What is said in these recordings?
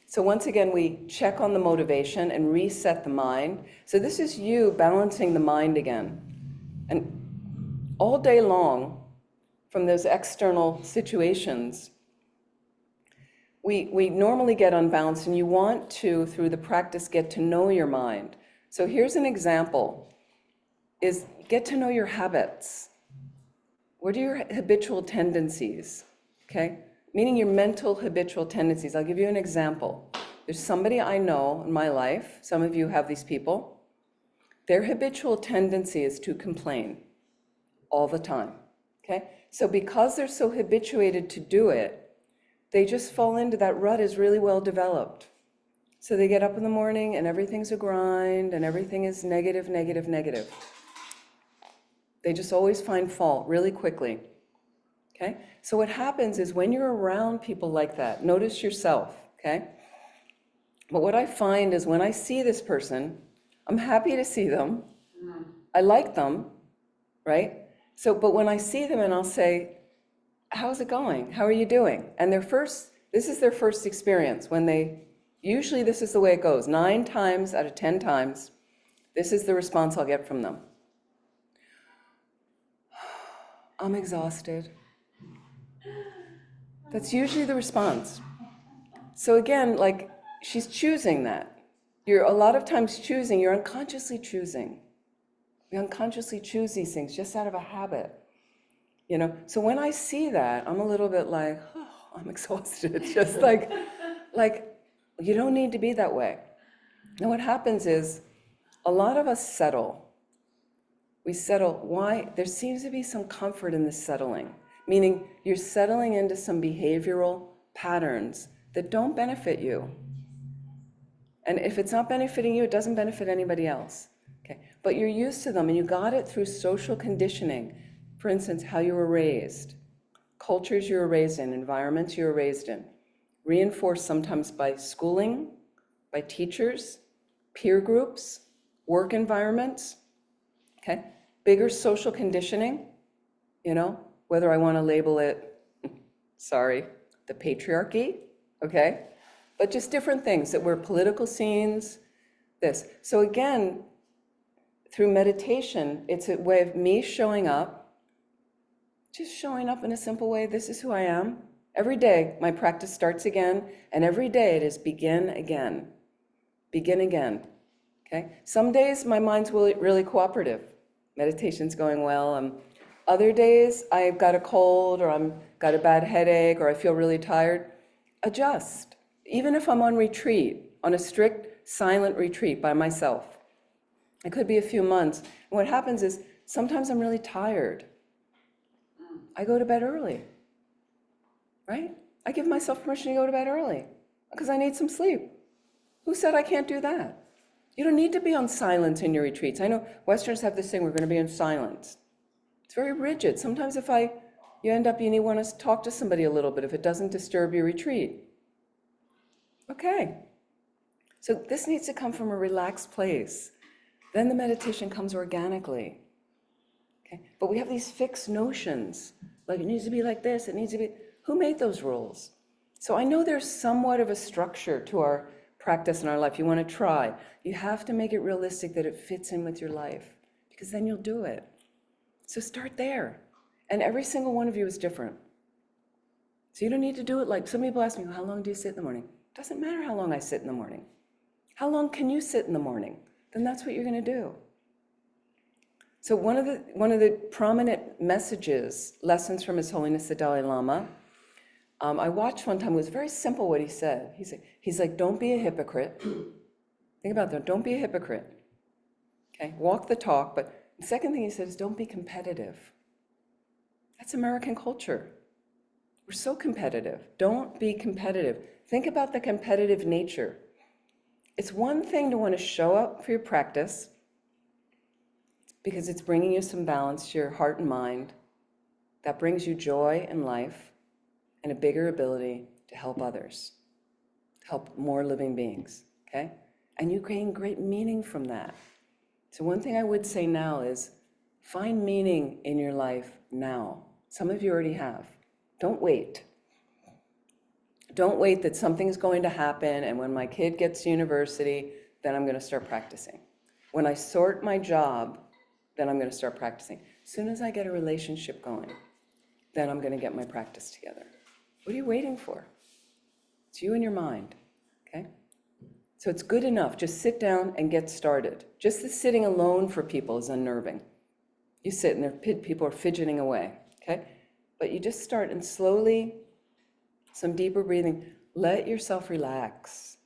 So once again, we check on the motivation and reset the mind. So this is you balancing the mind again. And all day long, from those external situations, we normally get unbalanced, and you want to, through the practice, get to know your mind. So here's an example, is get to know your habits. What are your habitual tendencies, okay? Meaning your mental habitual tendencies. I'll give you an example. There's somebody I know in my life, some of you have these people, their habitual tendency is to complain all the time, okay? So because they're so habituated to do it, they just fall into that rut is really well developed. So they get up in the morning and everything's a grind and everything is negative, negative, negative. They just always find fault really quickly, okay? So what happens is when you're around people like that, notice yourself, okay? But what I find is when I see this person, I'm happy to see them. I like them, right? So, but when I see them and I'll say, how's it going? How are you doing? And this is their first experience when usually this is the way it goes. 9 times out of 10 times, this is the response I'll get from them. I'm exhausted. That's usually the response. So again, like she's choosing that. You're a lot of times choosing, you're unconsciously choosing. We unconsciously choose these things just out of a habit. You know, so when I see that, I'm a little bit like, oh, I'm exhausted. It's just like you don't need to be that way. And what happens is a lot of us settle. We settle. Why? There seems to be some comfort in the settling, meaning you're settling into some behavioral patterns that don't benefit you. And if it's not benefiting you, it doesn't benefit anybody else. Okay? But you're used to them and you got it through social conditioning. For instance, how you were raised, cultures you were raised in, environments you were raised in, reinforced sometimes by schooling, by teachers, peer groups, work environments, okay? Bigger social conditioning, you know, whether I want to label it, sorry, the patriarchy, okay? But just different things that were political scenes, this. So again, through meditation, it's a way of me showing up, just showing up in a simple way. This is who I am. Every day, my practice starts again, and every day it is begin again. Begin again, okay? Some days my mind's really cooperative. Meditation's going well. Other days I've got a cold or I've got a bad headache or I feel really tired. Adjust. Even if I'm on retreat, on a strict silent retreat by myself. It could be a few months. And what happens is sometimes I'm really tired. I go to bed early, right? I give myself permission to go to bed early because I need some sleep. Who said I can't do that? You don't need to be on silence in your retreats. I know Westerners have this thing, we're going to be in silence. It's very rigid. Sometimes you want to talk to somebody a little bit if it doesn't disturb your retreat. Okay. So this needs to come from a relaxed place. Then the meditation comes organically. Okay? But we have these fixed notions, like it needs to be like this, it needs to be, who made those rules? So I know there's somewhat of a structure to our practice in our life. You want to try. You have to make it realistic that it fits in with your life, because then you'll do it. So start there. And every single one of you is different. So you don't need to do it like, some people ask me, how long do you sit in the morning? It doesn't matter how long I sit in the morning. How long can you sit in the morning? Then that's what you're going to do. So one of the prominent messages, lessons from His Holiness the Dalai Lama, I watched one time. It was very simple what he said. He's like, don't be a hypocrite. Think about that. Don't be a hypocrite. Okay, walk the talk. But the second thing he said is, don't be competitive. That's American culture. We're so competitive. Don't be competitive. Think about the competitive nature. It's one thing to want to show up for your practice because it's bringing you some balance to your heart and mind. That brings you joy in life and a bigger ability to help others, to help more living beings, okay? And you gain great meaning from that. So one thing I would say now is find meaning in your life now. Some of you already have. Don't wait. Don't wait that something's going to happen, and when my kid gets to university, then I'm going to start practicing. When I sort my job, then I'm going to start practicing. As soon as I get a relationship going, then I'm going to get my practice together. What are you waiting for? It's you and your mind, okay? So it's good enough. Just sit down and get started. Just the sitting alone for people is unnerving. You sit and people are fidgeting away, okay? But you just start and slowly, some deeper breathing. Let yourself relax.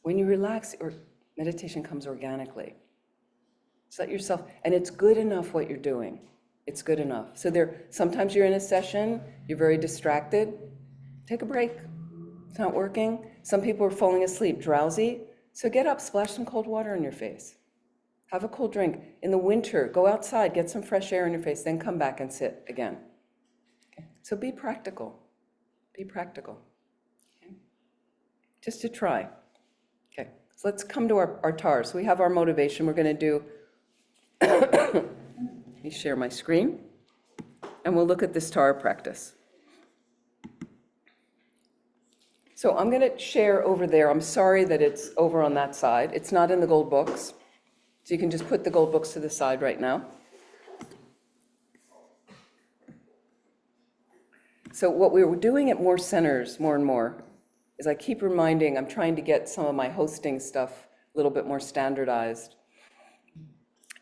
When you relax, meditation comes organically. Just let yourself, and it's good enough what you're doing. It's good enough. So sometimes you're in a session, you're very distracted. Take a break. It's not working. Some people are falling asleep, drowsy. So get up, splash some cold water on your face. Have a cold drink. In the winter, go outside, get some fresh air in your face, then come back and sit again. Okay? So be practical. Be practical. Okay? Just to try. Okay, so let's come to our Tara. So we have our motivation. We're going to do, let me share my screen, and we'll look at this Tara practice. So I'm going to share over there. I'm sorry that it's over on that side. It's not in the gold books. So you can just put the gold books to the side right now. So what we were doing at more centers, more and more, is I keep reminding, I'm trying to get some of my hosting stuff a little bit more standardized,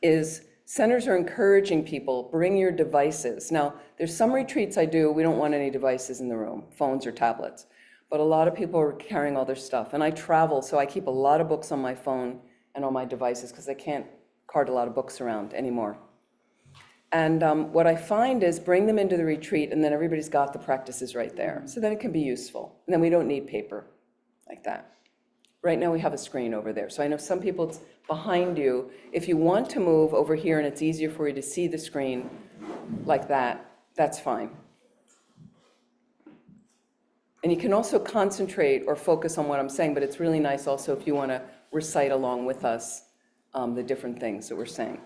is centers are encouraging people, bring your devices. Now, there's some retreats I do, we don't want any devices in the room, phones or tablets. But a lot of people are carrying all their stuff. And I travel, so I keep a lot of books on my phone and on my devices because I can't cart a lot of books around anymore. And what I find is bring them into the retreat, and then everybody's got the practices right there. So then it can be useful. And then we don't need paper like that. Right now we have a screen over there. So I know some people, it's behind you. If you want to move over here and it's easier for you to see the screen like that, that's fine. And you can also concentrate or focus on what I'm saying, but it's really nice also if you want to recite along with us the different things that we're saying.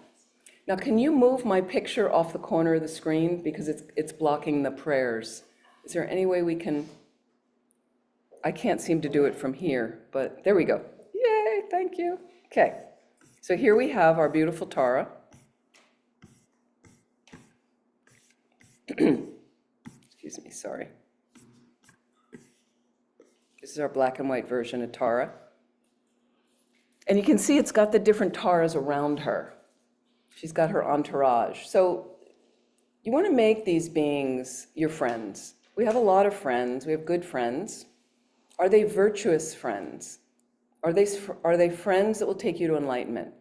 Now, can you move my picture off the corner of the screen because it's blocking the prayers? Is there any way we can? I can't seem to do it from here, but there we go. Yay, thank you. Okay, so here we have our beautiful Tara. Excuse me, sorry. This is our black and white version of Tara. And you can see it's got the different Taras around her. She's got her entourage. So you want to make these beings your friends. We have a lot of friends. We have good friends. Are they virtuous friends? Are they friends that will take you to enlightenment?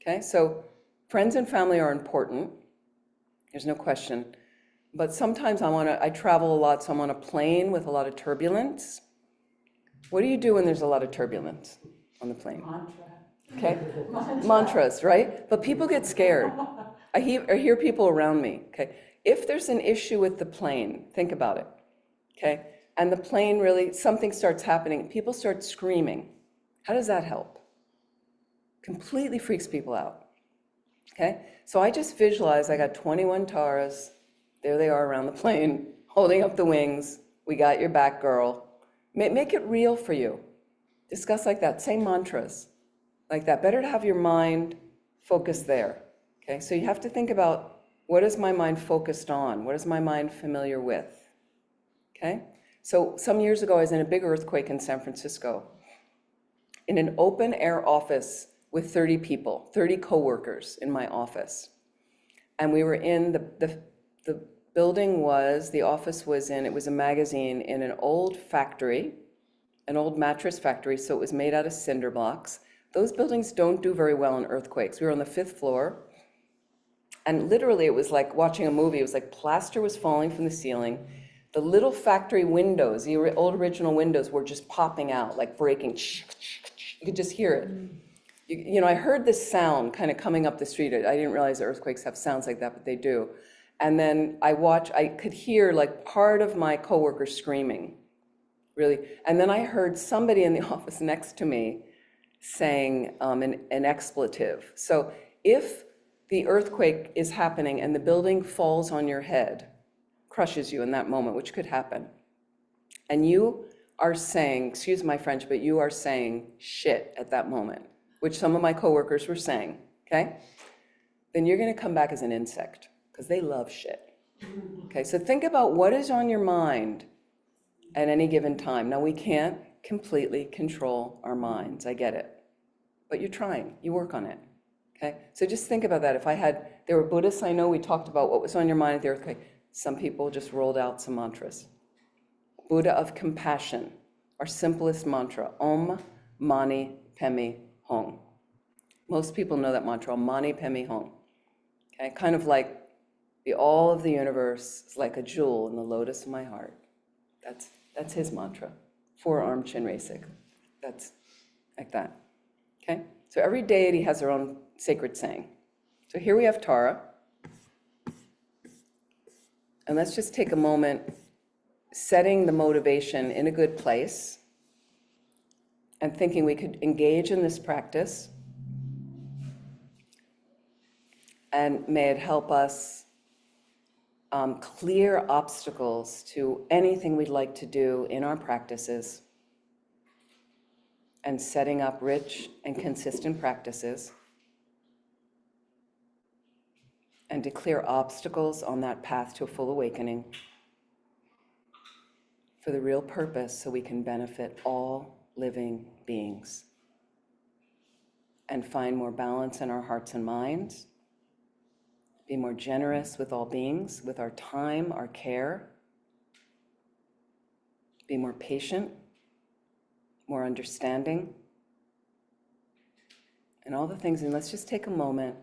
Okay, so friends and family are important. There's no question. But sometimes I travel a lot, so I'm on a plane with a lot of turbulence. What do you do when there's a lot of turbulence on the plane? Okay, mantras, right? But people get scared. I hear people around me. Okay, if there's an issue with the plane, think about it. Okay, and the plane really, something starts happening, people start screaming. How does that help? Completely freaks people out. Okay, so I just visualize I got 21 Taras. There they are around the plane, holding up the wings. We got your back, girl. Make it real for you. Discuss like that. Say mantras like that. Better to have your mind focused there. Okay, so you have to think about, what is my mind focused on? What is my mind familiar with? Okay, so some years ago I was in a big earthquake in San Francisco in an open air office with 30 people, 30 coworkers in my office. And we were in the building was, the office was in, it was a magazine in an old factory, an old mattress factory, so it was made out of cinder blocks. Those buildings don't do very well in earthquakes. We were on the 5th floor, and literally it was like watching a movie. It was like plaster was falling from the ceiling. The little factory windows, the old original windows, were just popping out, like breaking. You could just hear it. You know, I heard this sound kind of coming up the street. I didn't realize earthquakes have sounds like that, but they do. And then I could hear like part of my coworkers screaming, really. And then I heard somebody in the office next to me saying an expletive. So if the earthquake is happening and the building falls on your head, crushes you in that moment, which could happen, and you are saying, excuse my French, but you are saying shit at that moment, which some of my coworkers were saying, okay? Then you're going to come back as an insect because they love shit. Okay, so think about what is on your mind at any given time. Now, we can't completely control our minds. I get it. But you're trying. You work on it. Okay? So just think about that. There were Buddhists I know, we talked about what was on your mind at the earthquake. Some people just rolled out some mantras. Buddha of compassion, our simplest mantra, Om Mani Padme Hum. Most people know that mantra, Om Mani Padme Hum. Okay? Kind of like the all of the universe is like a jewel in the lotus of my heart. That's his mantra. Four-arm chin rasik. That's like that. Okay? So every deity has their own sacred saying. So here we have Tara. And let's just take a moment setting the motivation in a good place and thinking we could engage in this practice. And may it help us clear obstacles to anything we'd like to do in our practices and setting up rich and consistent practices, and to clear obstacles on that path to a full awakening for the real purpose so we can benefit all living beings and find more balance in our hearts and minds, be more generous with all beings, with our time, our care, be more patient, more understanding, and all the things. And let's just take a moment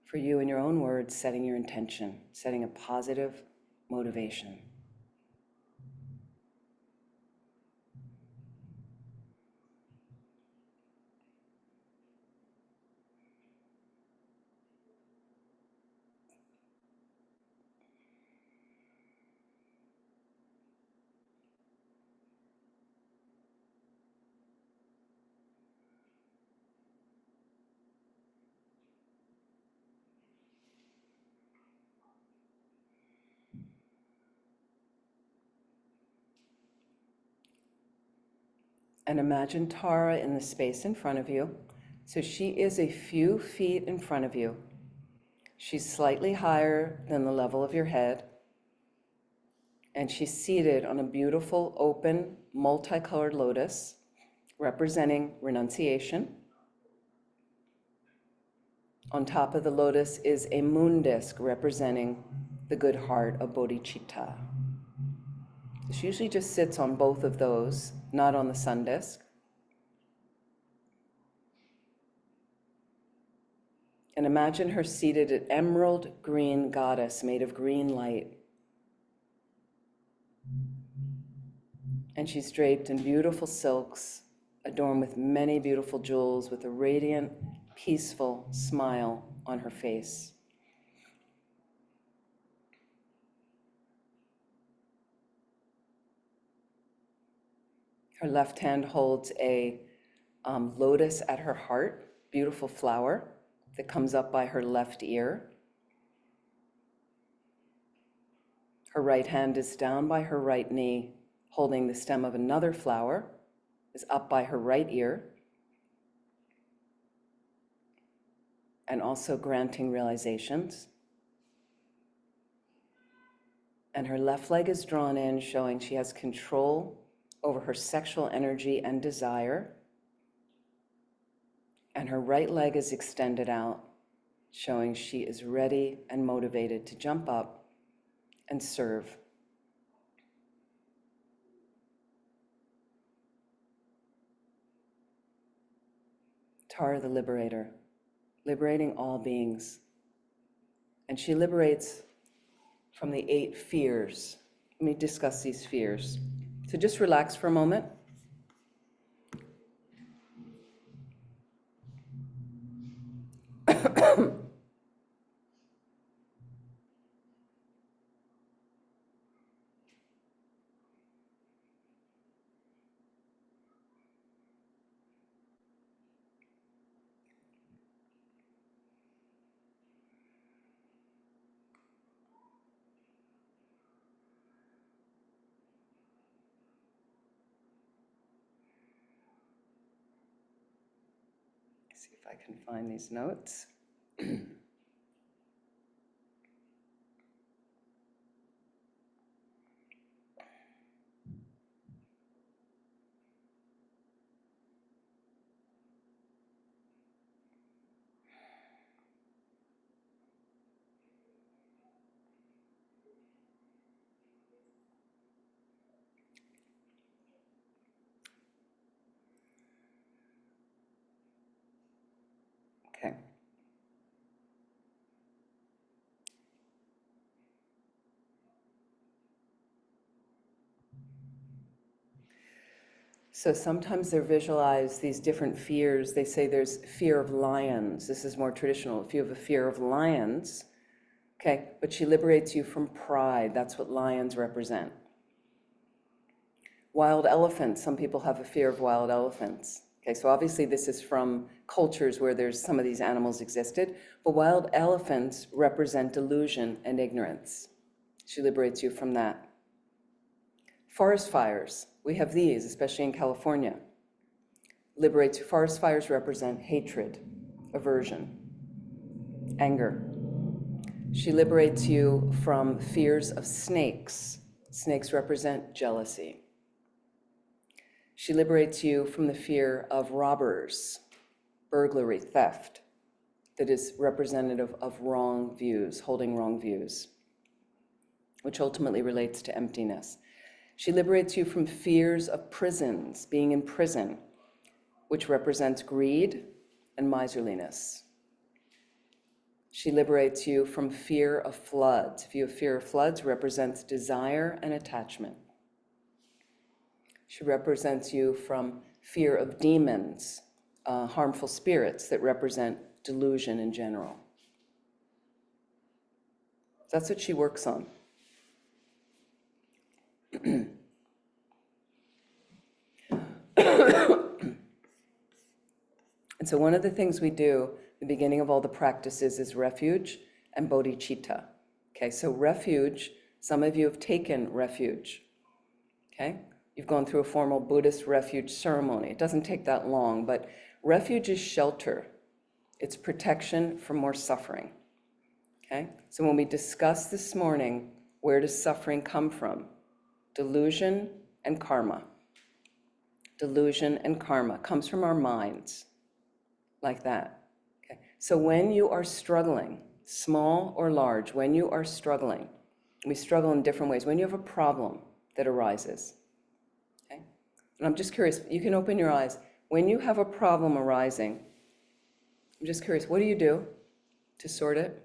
for you, in your own words, setting your intention, setting a positive motivation. And imagine Tara in the space in front of you. So she is a few feet in front of you. She's slightly higher than the level of your head. And she's seated on a beautiful, open, multicolored lotus representing renunciation. On top of the lotus is a moon disk representing the good heart of bodhicitta. She usually just sits on both of those, not on the sun disk. And imagine her seated an emerald green goddess made of green light. And she's draped in beautiful silks, adorned with many beautiful jewels, with a radiant, peaceful smile on her face. Her left hand holds a lotus at her heart, beautiful flower that comes up by her left ear. Her right hand is down by her right knee, holding the stem of another flower, is up by her right ear, and also granting realizations. And her left leg is drawn in, showing she has control over her sexual energy and desire. And her right leg is extended out, showing she is ready and motivated to jump up and serve. Tara the Liberator, liberating all beings. And she liberates from the 8 fears. Let me discuss these fears. So just relax for a moment. See if I can find these notes. Okay. So sometimes they're visualized these different fears. They say there's fear of lions. This is more traditional. If you have a fear of lions, okay, but she liberates you from pride. That's what lions represent. Wild elephants. Some people have a fear of wild elephants. Okay, so obviously this is from cultures where there's some of these animals existed, but wild elephants represent delusion and ignorance. She liberates you from that. Forest fires, we have these, especially in California. Liberates you. Forest fires represent hatred, aversion, anger. She liberates you from fears of snakes. Snakes represent jealousy. She liberates you from the fear of robbers, burglary, theft, that is representative of wrong views, holding wrong views, which ultimately relates to emptiness. She liberates you from fears of prisons, being in prison, which represents greed and miserliness. She liberates you from fear of floods. If you have fear of floods, represents desire and attachment. She represents you from fear of demons, harmful spirits that represent delusion in general. That's what she works on. And so one of the things we do at the beginning of all the practices is refuge and bodhicitta. Okay, so refuge, some of you have taken refuge. Okay, you've gone through a formal Buddhist refuge ceremony. It doesn't take that long, but refuge is shelter. It's protection from more suffering. Okay, so when we discussed this morning, where does suffering come from? Delusion and karma. Delusion and karma comes from our minds, like that. Okay, so when you are struggling, small or large, when you are struggling, we struggle in different ways. When you have a problem that arises, okay, and I'm just curious, you can open your eyes. When you have a problem arising, I'm just curious, what do you do to sort it?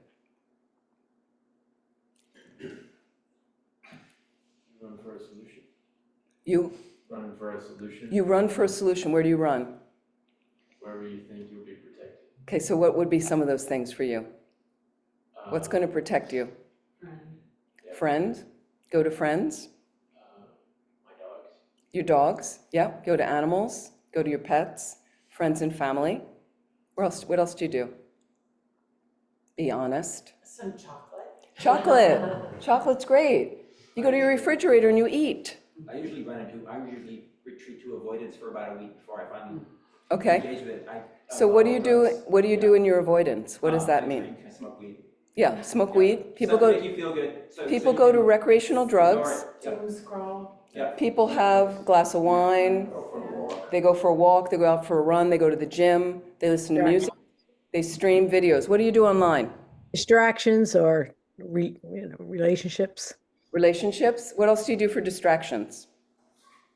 Run for a solution. You Run for a solution. You run for a solution. Where do you run? Wherever you think you'll be protected. Okay, so what would be some of those things for you? What's going to protect you? Friend. Yeah. Friend? Go to friends? My dogs. Your dogs? Yeah. Go to animals? Go to your pets? Friends and family? What else do you do? Be honest. Some chocolate. Chocolate. Chocolate's great. You go to your refrigerator and you eat. I usually retreat to avoidance for about a week before I finally Okay. engage with it. So what do you do? What do you do in your avoidance? What does that I mean? drink, I smoke weed. Yeah, smoke weed. People Stuff to go. make you feel good. People you go can to recreational ignore drugs. it. Yep. Doom scroll. Yep. People have a glass of wine. They go for a walk. They go out for a run. They go to the gym. They listen to music. They stream videos. What do you do online? Distractions or relationships. Relationships. What else do you do for distractions?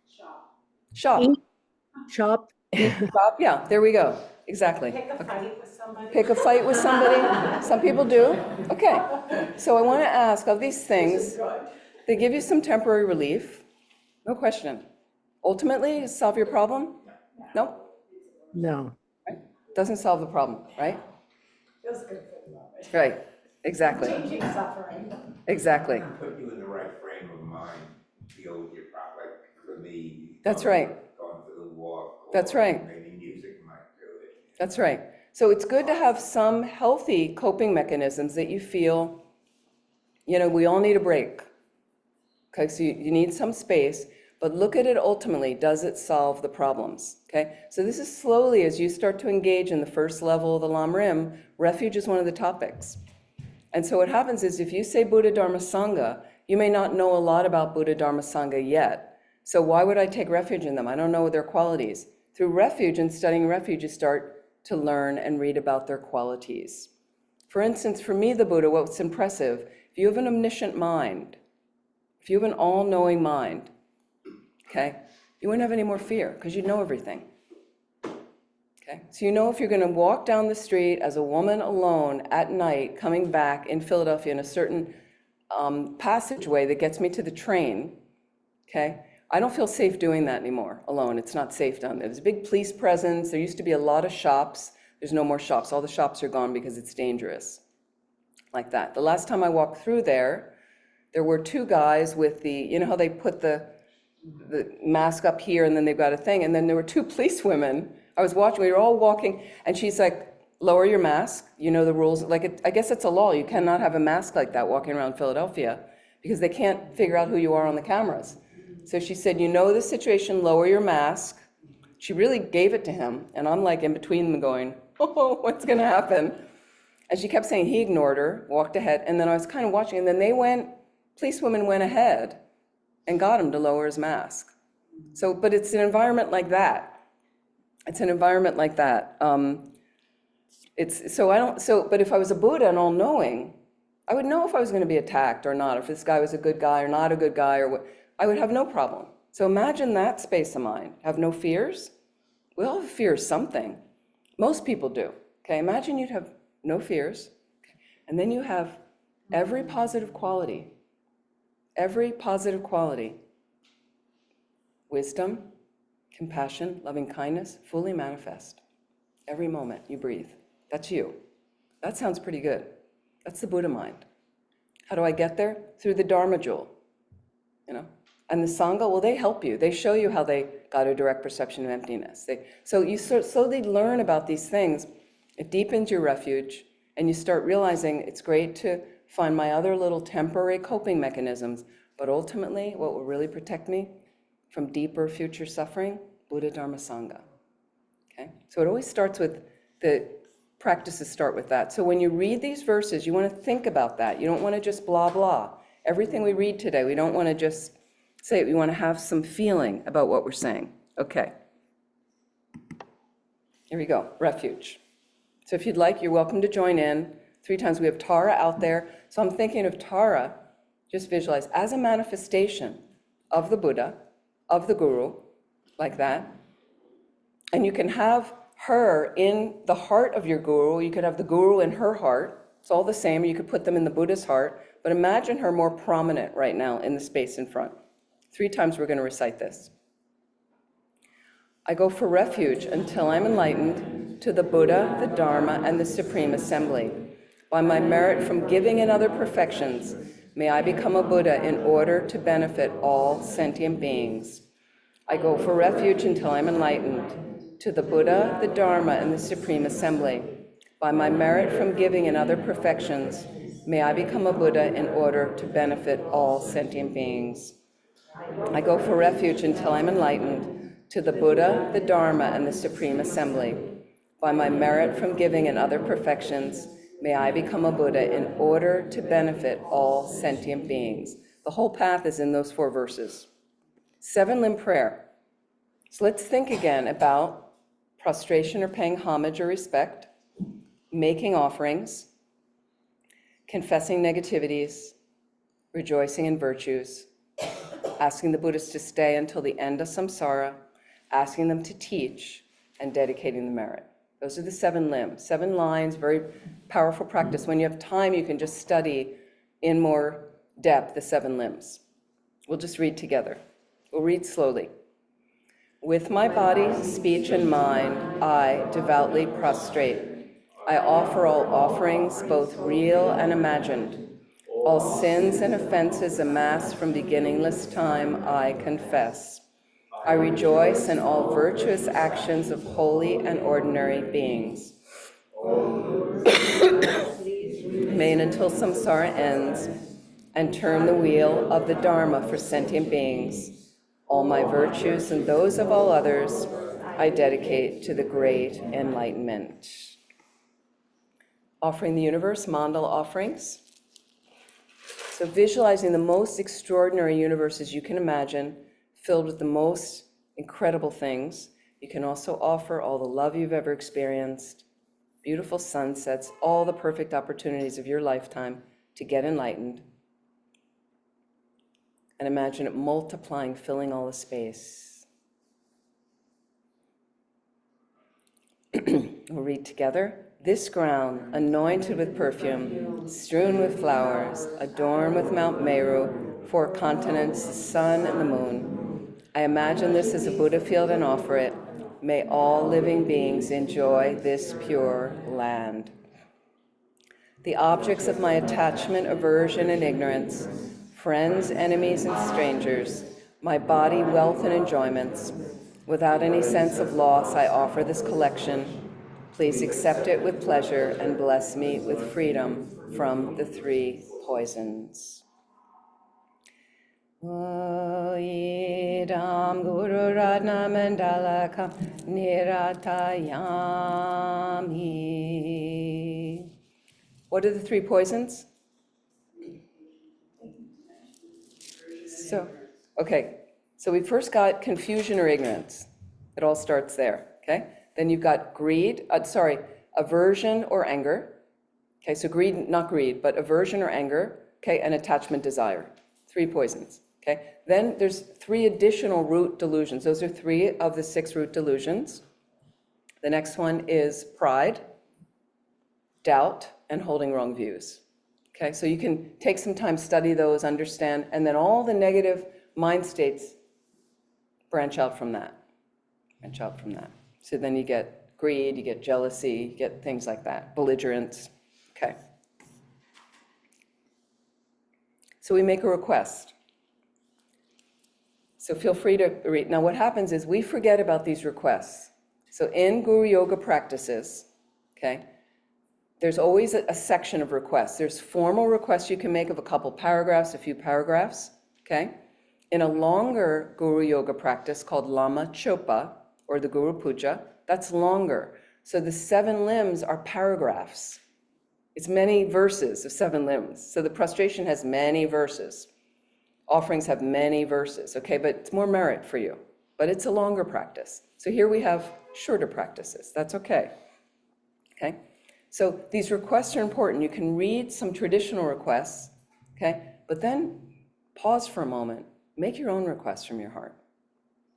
Shop. Shop. Eat, shop. Shop. Yeah, there we go. Exactly. Pick a fight with somebody. Pick a fight with somebody. Some people do. Okay. So I want to ask, of these things, they give you some temporary relief. No question. Ultimately, solve your problem? No? No. Right? Doesn't solve the problem, right? Feels good for the moment. Right. Exactly. Changing suffering. Exactly. Put you in the right frame of mind to deal with your problem. Like for me, That's right. Going for the walk. That's right. Maybe music might do it. That's right. So it's good to have some healthy coping mechanisms that you feel, we all need a break. Okay, so you need some space, But look at it ultimately, does it solve the problems? Okay, so this is slowly, as you start to engage in the first level of the lamrim, refuge is one of the topics. And so what happens is if you say Buddha, Dharma, Sangha, you may not know a lot about Buddha, Dharma, Sangha yet. So why would I take refuge in them? I don't know their qualities. Through refuge and studying refuge, you start to learn and read about their qualities. For instance, for me, the Buddha, what's impressive, if you have an omniscient mind, if you have an all-knowing mind, okay, you wouldn't have any more fear because you'd know everything. Okay, so you know if you're going to walk down the street as a woman alone at night, coming back in Philadelphia in a certain passageway that gets me to the train, okay, I don't feel safe doing that anymore alone. It's not safe down there. There's a big police presence. There used to be a lot of shops. There's no more shops. All the shops are gone because it's dangerous. Like that. The last time I walked through there, there were two guys with the, you know how they put the mask up here and then they've got a thing, and then there were two police women. I was watching, we were all walking, and she's like, lower your mask, you know the rules. Like, I guess it's a law. You cannot have a mask like that walking around Philadelphia because they can't figure out who you are on the cameras. So she said, you know the situation, lower your mask. She really gave it to him, and I'm like in between them going, oh, what's gonna happen? And she kept saying he ignored her, walked ahead, and then I was kind of watching, and then policewomen went ahead and got him to lower his mask. So, but it's an environment like that. It's an environment like that. But if I was a Buddha and all-knowing, I would know if I was going to be attacked or not, if this guy was a good guy or not a good guy, or what. I would have no problem. So imagine that space of mind. Have no fears? We all have fears something. Most people do. Okay, imagine you'd have no fears, and then you have every positive quality. Every positive quality. Wisdom, compassion, loving kindness, fully manifest. Every moment you breathe. That's you. That sounds pretty good. That's the Buddha mind. How do I get there? Through the Dharma jewel, you know? And the Sangha, well, they help you. They show you how they got a direct perception of emptiness. So you slowly learn about these things. It deepens your refuge, and you start realizing it's great to find my other little temporary coping mechanisms, but ultimately, what will really protect me from deeper future suffering? Buddha, Dharma, Sangha. Okay? So it always starts with, the practices start with that. So when you read these verses, you want to think about that. You don't want to just blah, blah. Everything we read today, we don't want to just say it. We want to have some feeling about what we're saying. Okay. Here we go, refuge. So if you'd like, you're welcome to join in. 3 times we have Tara out there. So I'm thinking of Tara, just visualize, as a manifestation of the Buddha, of the Guru, like that. And you can have her in the heart of your Guru. You could have the Guru in her heart. It's all the same. You could put them in the Buddha's heart. But imagine her more prominent right now in the space in front. 3 times we're going to recite this. I go for refuge until I'm enlightened to the Buddha, the Dharma, and the Supreme Assembly. By my merit from giving and other perfections, may I become a Buddha in order to benefit all sentient beings. I go for refuge until I'm enlightened to the Buddha, the Dharma, and the Supreme Assembly. By my merit from giving and other perfections, may I become a Buddha in order to benefit all sentient beings. I go for refuge until I'm enlightened to the Buddha, the Dharma, and the Supreme Assembly. By my merit from giving and other perfections, may I become a Buddha in order to benefit all sentient beings. The whole path is in those 4 verses. 7-limb prayer. So let's think again about prostration or paying homage or respect, making offerings, confessing negativities, rejoicing in virtues, asking the Buddhists to stay until the end of samsara, asking them to teach, and dedicating the merit. Those are the 7 limbs, 7 lines, very powerful practice. When you have time, you can just study in more depth the 7 limbs. We'll just read together. We'll read slowly. With my body, speech, and mind, I devoutly prostrate. I offer all offerings, both real and imagined. All sins and offenses amassed from beginningless time, I confess. I rejoice in all virtuous actions of holy and ordinary beings. Remain until samsara ends and turn the wheel of the Dharma for sentient beings. All my virtues and those of all others I dedicate to the great enlightenment. Offering the universe mandala offerings. So visualizing the most extraordinary universes you can imagine, filled with the most incredible things. You can also offer all the love you've ever experienced, beautiful sunsets, all the perfect opportunities of your lifetime to get enlightened. And imagine it multiplying, filling all the space. We'll read together. This ground, anointed with perfume, strewn with flowers, adorned with Mount Meru, 4 continents, the sun and the moon. I imagine this as a Buddha field and offer it. May all living beings enjoy this pure land. The objects of my attachment, aversion, and ignorance, friends, enemies, and strangers, my body, wealth, and enjoyments, without any sense of loss, I offer this collection. Please accept it with pleasure and bless me with freedom from the 3 poisons. Idam Guru Ratna Mandalakam Niratayami. What are the 3 poisons? So we first got confusion or ignorance. It all starts there, okay? Then you've got aversion or anger. Okay, so greed, not greed, but aversion or anger, okay, and attachment, desire. 3 poisons, okay? Then there's 3 additional root delusions. Those are 3 of the 6 root delusions. The next one is pride, doubt, and holding wrong views. Okay, so you can take some time, study those, understand, and then all the negative mind states branch out from that. Branch out from that. So then you get greed, you get jealousy, you get things like that, belligerence. Okay. So we make a request. So feel free to read. Now what happens is we forget about these requests. So in Guru Yoga practices, okay, there's always a section of requests. There's formal requests you can make of a couple paragraphs, a few paragraphs, okay? In a longer Guru Yoga practice called Lama Chopa, or the Guru Puja, that's longer. So the 7 limbs are paragraphs. It's many verses of 7 limbs. So the prostration has many verses. Offerings have many verses, okay? But it's more merit for you. But it's a longer practice. So here we have shorter practices. That's okay, okay? So these requests are important. You can read some traditional requests, okay? But then pause for a moment. Make your own requests from your heart.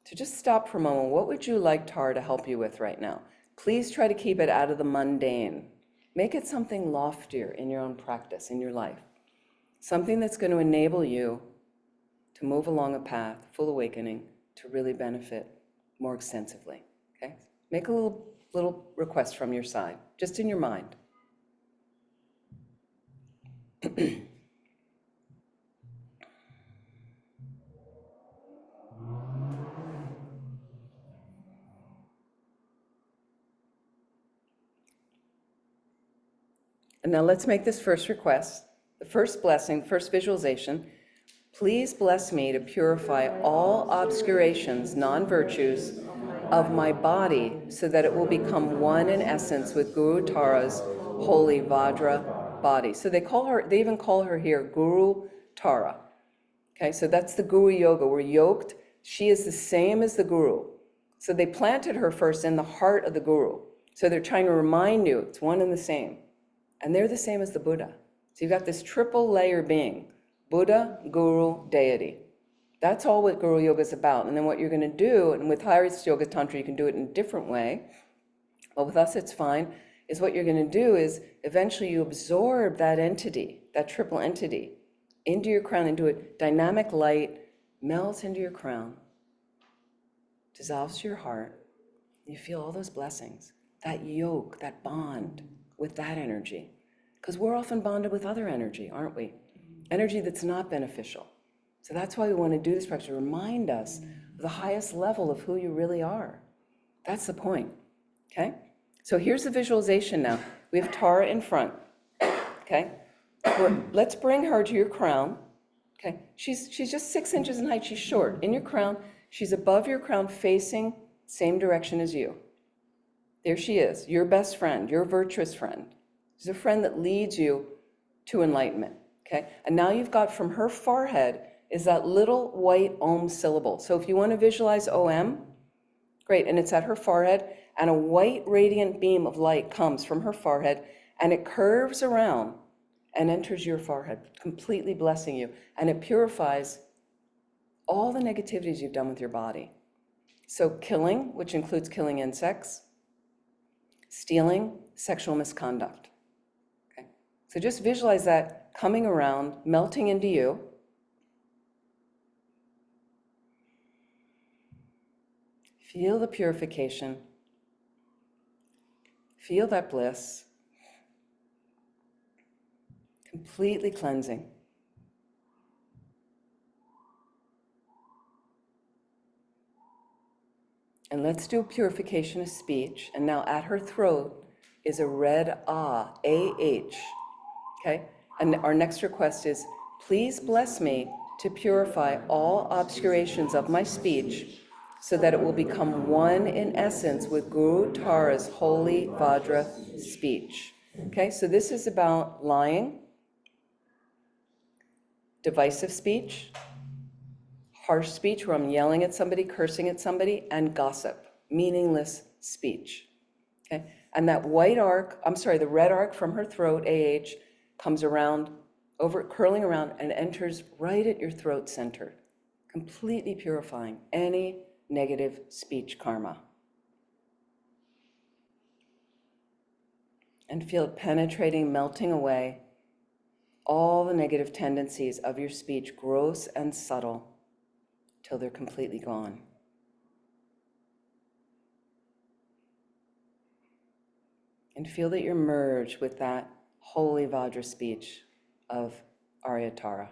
So just stop for a moment. What would you like Tara to help you with right now? Please try to keep it out of the mundane. Make it something loftier in your own practice, in your life. Something that's going to enable you to move along a path, full awakening, to really benefit more extensively, okay? Make a little request from your side, just in your mind. And now let's make this first request, the first blessing, first visualization. Please bless me to purify all obscurations, non-virtues of my body so that it will become one in essence with Guru Tara's holy Vajra body. So they even call her here Guru Tara. Okay, so that's the Guru Yoga. We're yoked. She is the same as the Guru. So they planted her first in the heart of the Guru. So they're trying to remind you it's one and the same. And they're the same as the Buddha. So you've got this triple layer being, Buddha, Guru, Deity. That's all what Guru Yoga is about. And then what you're going to do, and with Hari's Yoga Tantra, you can do it in a different way, but with us it's fine, is what you're going to do is eventually you absorb that entity, that triple entity, into your crown, into a dynamic light, melts into your crown, dissolves to your heart. You feel all those blessings, that yoke, that bond with that energy. Because we're often bonded with other energy, aren't we? Energy that's not beneficial. So that's why we want to do this practice, to remind us of the highest level of who you really are. That's the point, okay? So here's the visualization now. We have Tara in front, okay? Let's bring her to your crown, okay? She's just 6 inches in height, she's short. In your crown, She's above your crown, facing same direction as you. There she is, your best friend, your virtuous friend. She's a friend that leads you to enlightenment, okay? And now you've got from her forehead is that little white Om syllable. So if you want to visualize Om, great, and it's at her forehead, and a white radiant beam of light comes from her forehead, and it curves around and enters your forehead, completely blessing you, and it purifies all the negativities you've done with your body. So killing, which includes killing insects, stealing, sexual misconduct. Okay? So just visualize that coming around, melting into you. Feel the purification. Feel that bliss. Completely cleansing. And let's do purification of speech. And now at her throat is a red ah, A-H. Okay? And our next request is, please bless me to purify all obscurations of my speech so that it will become one in essence with Guru Tara's holy Vajra speech. Okay, so this is about lying, divisive speech, harsh speech where I'm yelling at somebody, cursing at somebody, and gossip, meaningless speech. Okay, and that the red arc from her throat, AH, comes around, curling around, and enters right at your throat center, completely purifying any negative speech karma. And feel it penetrating, melting away all the negative tendencies of your speech, gross and subtle, till they're completely gone. And feel that you're merged with that holy Vajra speech of Aryatara.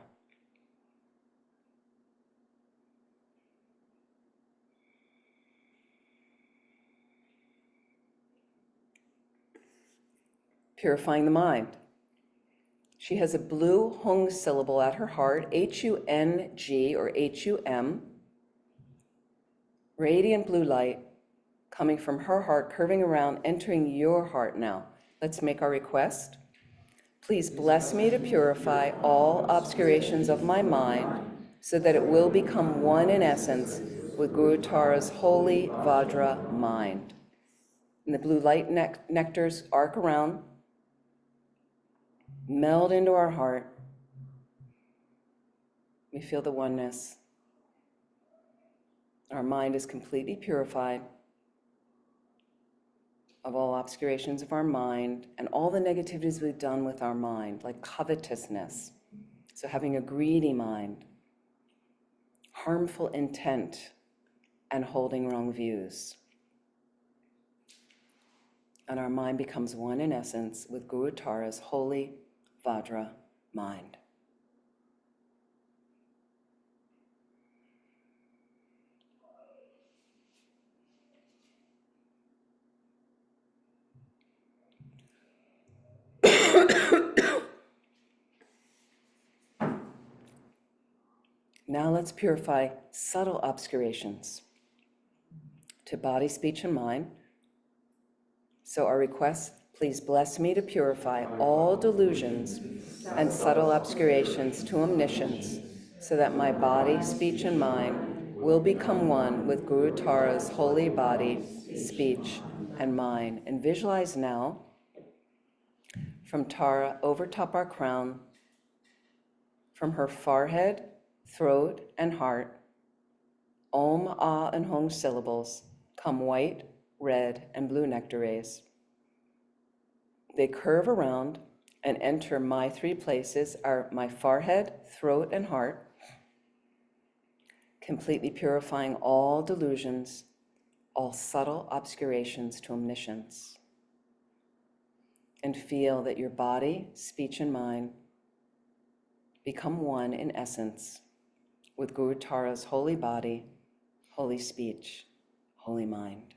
Purifying the mind. She has a blue hung syllable at her heart, H-U-N-G or H-U-M, radiant blue light coming from her heart, curving around, entering your heart now. Let's make our request. Please bless me to purify all obscurations of my mind so that it will become one in essence with Guru Tara's holy Vajra mind. And the blue light nectars arc around, meld into our heart. We feel the oneness. Our mind is completely purified of all obscurations of our mind and all the negativities we've done with our mind, like covetousness. So having a greedy mind, harmful intent, and holding wrong views. And our mind becomes one in essence with Guru Tara's holy Vajra mind. Now let's purify subtle obscurations to body, speech, and mind. So our request, please bless me to purify all delusions and subtle obscurations to omniscience so that my body, speech, and mind will become one with Guru Tara's holy body, speech, and mind. And visualize now from Tara overtop our crown, from her forehead, throat, and heart, Om, Ah, and Hong syllables come white, red, and blue nectar rays. They curve around and enter my three places, are my forehead, throat, and heart, completely purifying all delusions, all subtle obscurations to omniscience. And feel that your body, speech, and mind become one in essence with Guru Tara's holy body, holy speech, holy mind.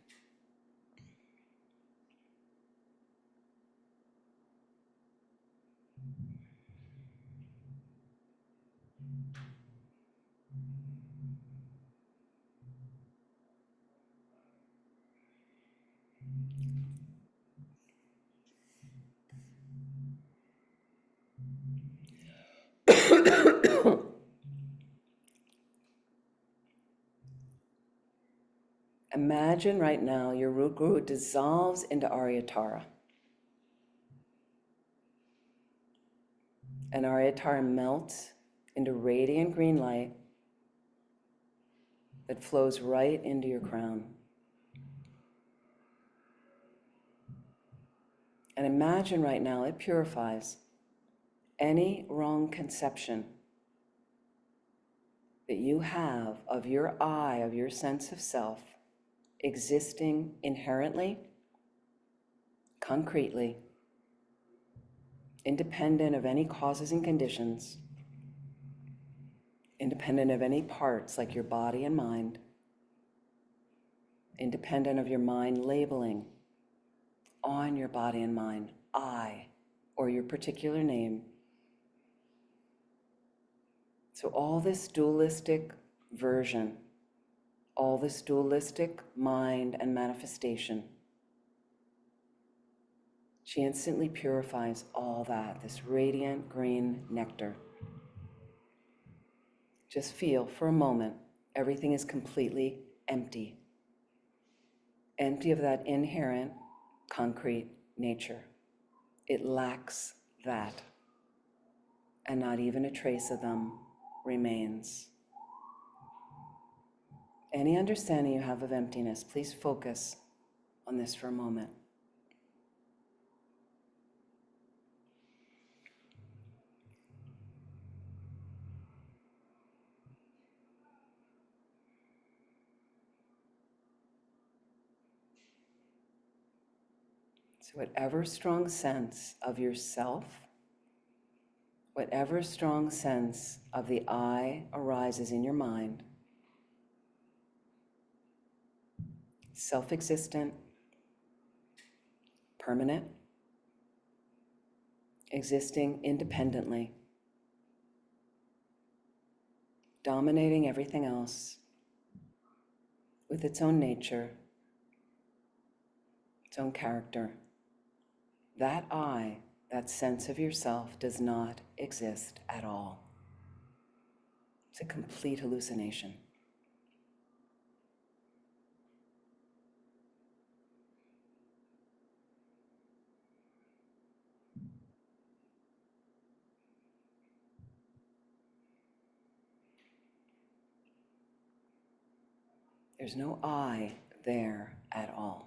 Imagine right now your root guru dissolves into Aryatara. And Aryatara melts into radiant green light that flows right into your crown. And imagine right now it purifies any wrong conception that you have of your I, of your sense of self, existing inherently, concretely, independent of any causes and conditions, independent of any parts like your body and mind, independent of your mind labeling on your body and mind, I, or your particular name. So all this dualistic version, all this dualistic mind and manifestation, she instantly purifies all that, this radiant green nectar. Just feel for a moment, everything is completely empty. Empty of that inherent, concrete nature. It lacks that. And not even a trace of them remains. Any understanding you have of emptiness, please focus on this for a moment. So whatever strong sense of yourself, whatever strong sense of the I arises in your mind, self-existent, permanent, existing independently, dominating everything else with its own nature, its own character. That I, that sense of yourself, does not exist at all. It's a complete hallucination. There's no I there at all.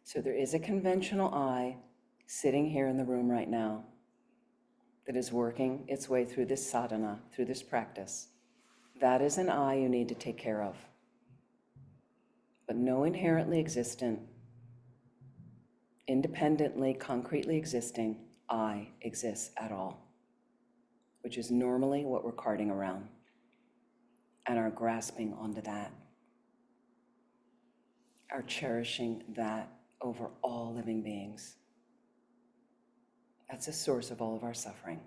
So there is a conventional I sitting here in the room right now that is working its way through this sadhana, through this practice. That is an I you need to take care of. But no inherently existent, independently, concretely existing I exists at all, which is normally what we're carting around and are grasping onto that, are cherishing that over all living beings. That's the source of all of our suffering.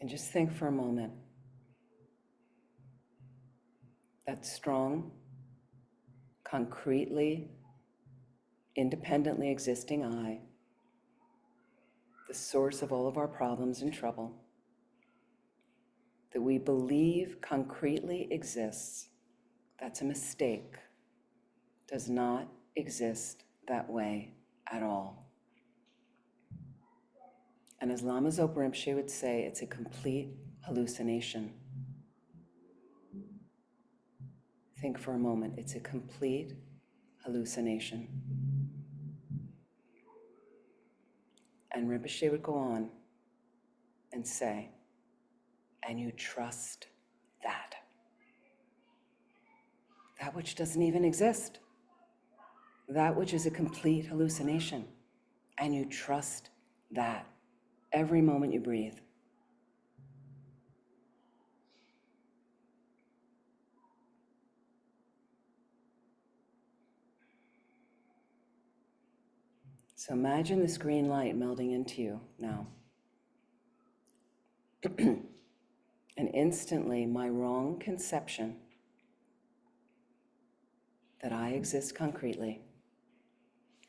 And just think for a moment, that strong, concretely, independently existing I, the source of all of our problems and trouble, that we believe concretely exists, that's a mistake, does not exist that way at all. And as Lama Zopa Rinpoche would say, it's a complete hallucination. Think for a moment, it's a complete hallucination. And Rinpoche would go on and say, and you trust that. That which doesn't even exist. That which is a complete hallucination. And you trust that every moment you breathe. So imagine this green light melding into you now. And instantly, my wrong conception that I exist concretely,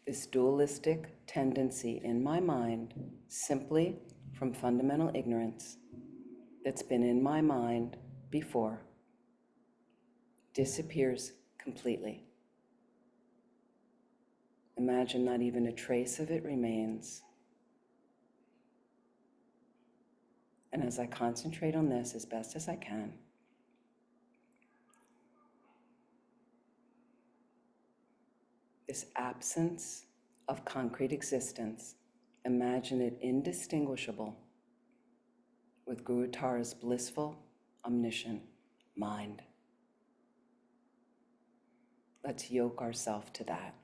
this dualistic tendency in my mind, simply from fundamental ignorance that's been in my mind before, disappears completely. Imagine not even a trace of it remains. And as I concentrate on this as best as I can, this absence of concrete existence, imagine it indistinguishable with Guru Tara's blissful, omniscient mind. Let's yoke ourselves to that.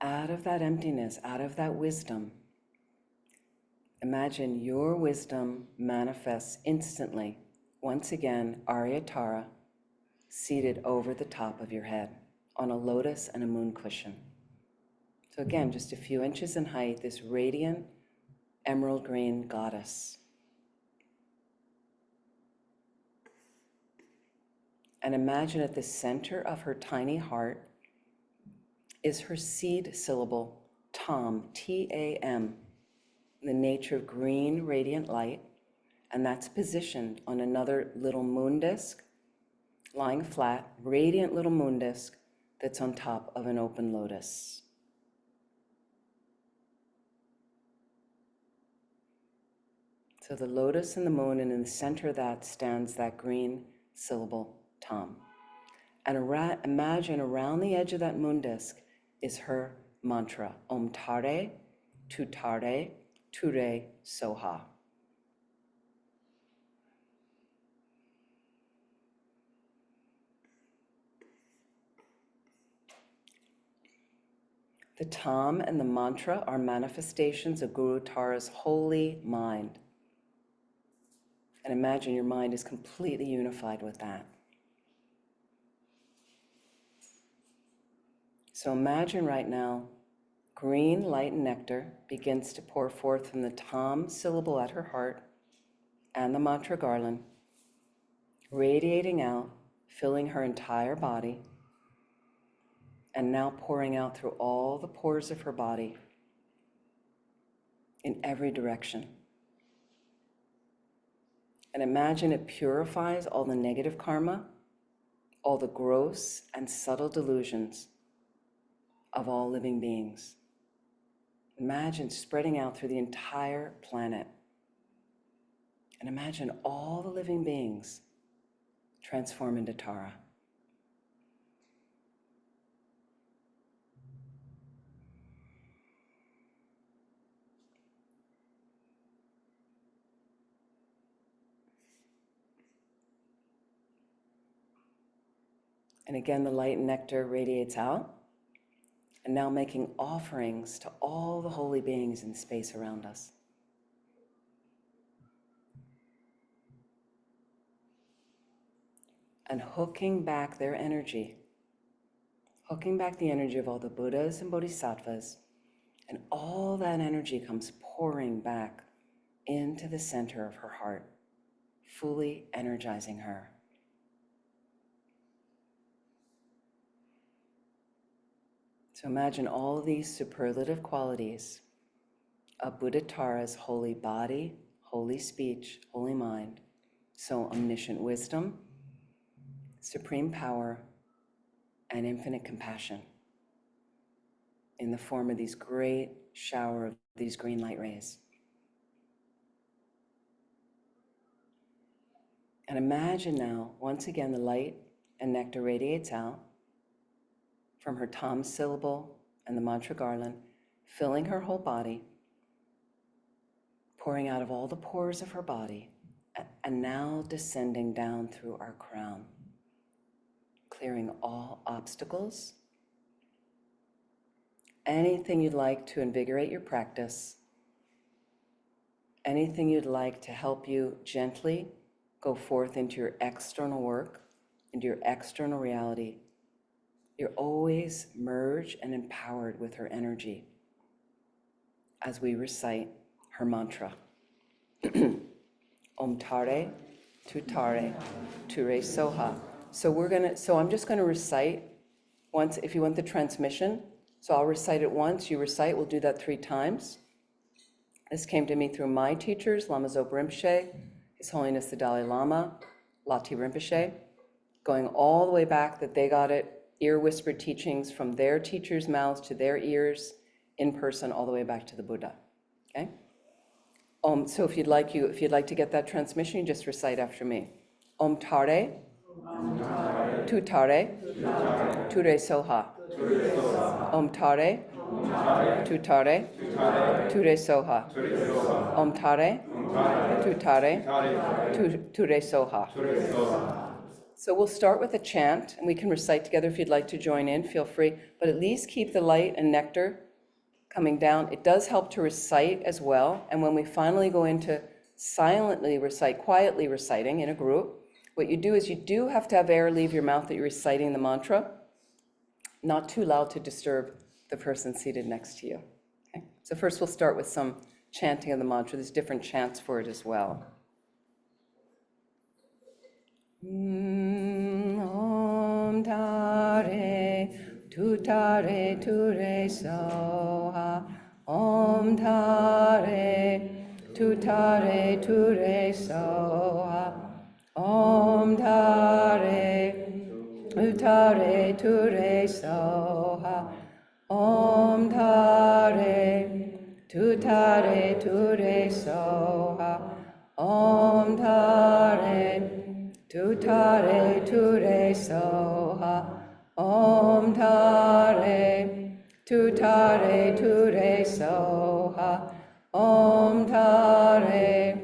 Out of that emptiness, out of that wisdom, imagine your wisdom manifests instantly. Once again, Aryatara, seated over the top of your head on a lotus and a moon cushion. So again, just a few inches in height, this radiant emerald green goddess. And imagine at the center of her tiny heart is her seed syllable, Tam, T-A-M, the nature of green radiant light, and that's positioned on another little moon disk, lying flat, radiant little moon disk that's on top of an open lotus. So the lotus and the moon, and in the center of that stands that green syllable, Tam. And imagine around the edge of that moon disk is her mantra, Om Tare, Tutare, Ture, Soha. The Tam and the mantra are manifestations of Guru Tara's holy mind. And imagine your mind is completely unified with that. So imagine right now, green light and nectar begins to pour forth from the Tam syllable at her heart and the mantra garland, radiating out, filling her entire body, and now pouring out through all the pores of her body in every direction. And imagine it purifies all the negative karma, all the gross and subtle delusions of all living beings. Imagine spreading out through the entire planet. And imagine all the living beings transform into Tara. And again, the light and nectar radiates out, and now making offerings to all the holy beings in space around us. And hooking back their energy, hooking back the energy of all the Buddhas and Bodhisattvas, and all that energy comes pouring back into the center of her heart, fully energizing her. So imagine all of these superlative qualities of Buddha Tara's holy body, holy speech, holy mind. So omniscient wisdom, supreme power, and infinite compassion in the form of these great shower of these green light rays. And imagine now, once again, the light and nectar radiates out from her tom syllable and the mantra garland, filling her whole body, pouring out of all the pores of her body, and now descending down through our crown, clearing all obstacles. Anything you'd like to invigorate your practice, anything you'd like to help you gently go forth into your external work, into your external reality, you're always merged and empowered with her energy as we recite her mantra. Om Tare, Tu Tare, Ture Soha. So I'm just gonna recite once, if you want the transmission. So I'll recite it once, you recite, we'll do that 3 times. This came to me through my teachers, Lama Zopa Rinpoche, His Holiness the Dalai Lama, Lati Rinpoche, going all the way back that they got it, ear-whispered teachings from their teachers' mouths to their ears, in person, all the way back to the Buddha, okay? So if you'd like to get that transmission, you just recite after me. Om Tare, Tu Tare, Ture Soha. Om Tare, Tu Tare, Ture Soha. Om Tare, Tu Tare, Ture Soha. So we'll start with a chant, and we can recite together. If you'd like to join in, feel free, but at least keep the light and nectar coming down. It does help to recite as well, and when we finally go into silently recite, quietly reciting in a group, what you do is you do have to have air leave your mouth that you're reciting the mantra, not too loud to disturb the person seated next to you. Okay? So first we'll start with some chanting of the mantra. There's different chants for it as well. Om Tare, Tu Tare, Ture Soha. Om Tare, Tu Tare, Ture Soha. Om Tare, Tu Tare, Ture Soha. Om Tare, Tu Tare, Ture Soha. Om Tare, Tu Tare, Ture Soha. Om Tare, Tu Tare, Ture Soha. Om Tare,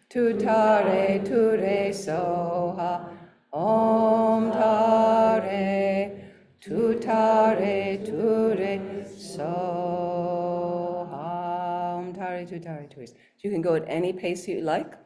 Tu Tare, Ture Soha. Om Tare, Tu Tare, Ture Soha. Om Tare, Tu Tare, Ture. So you can go at any pace you like.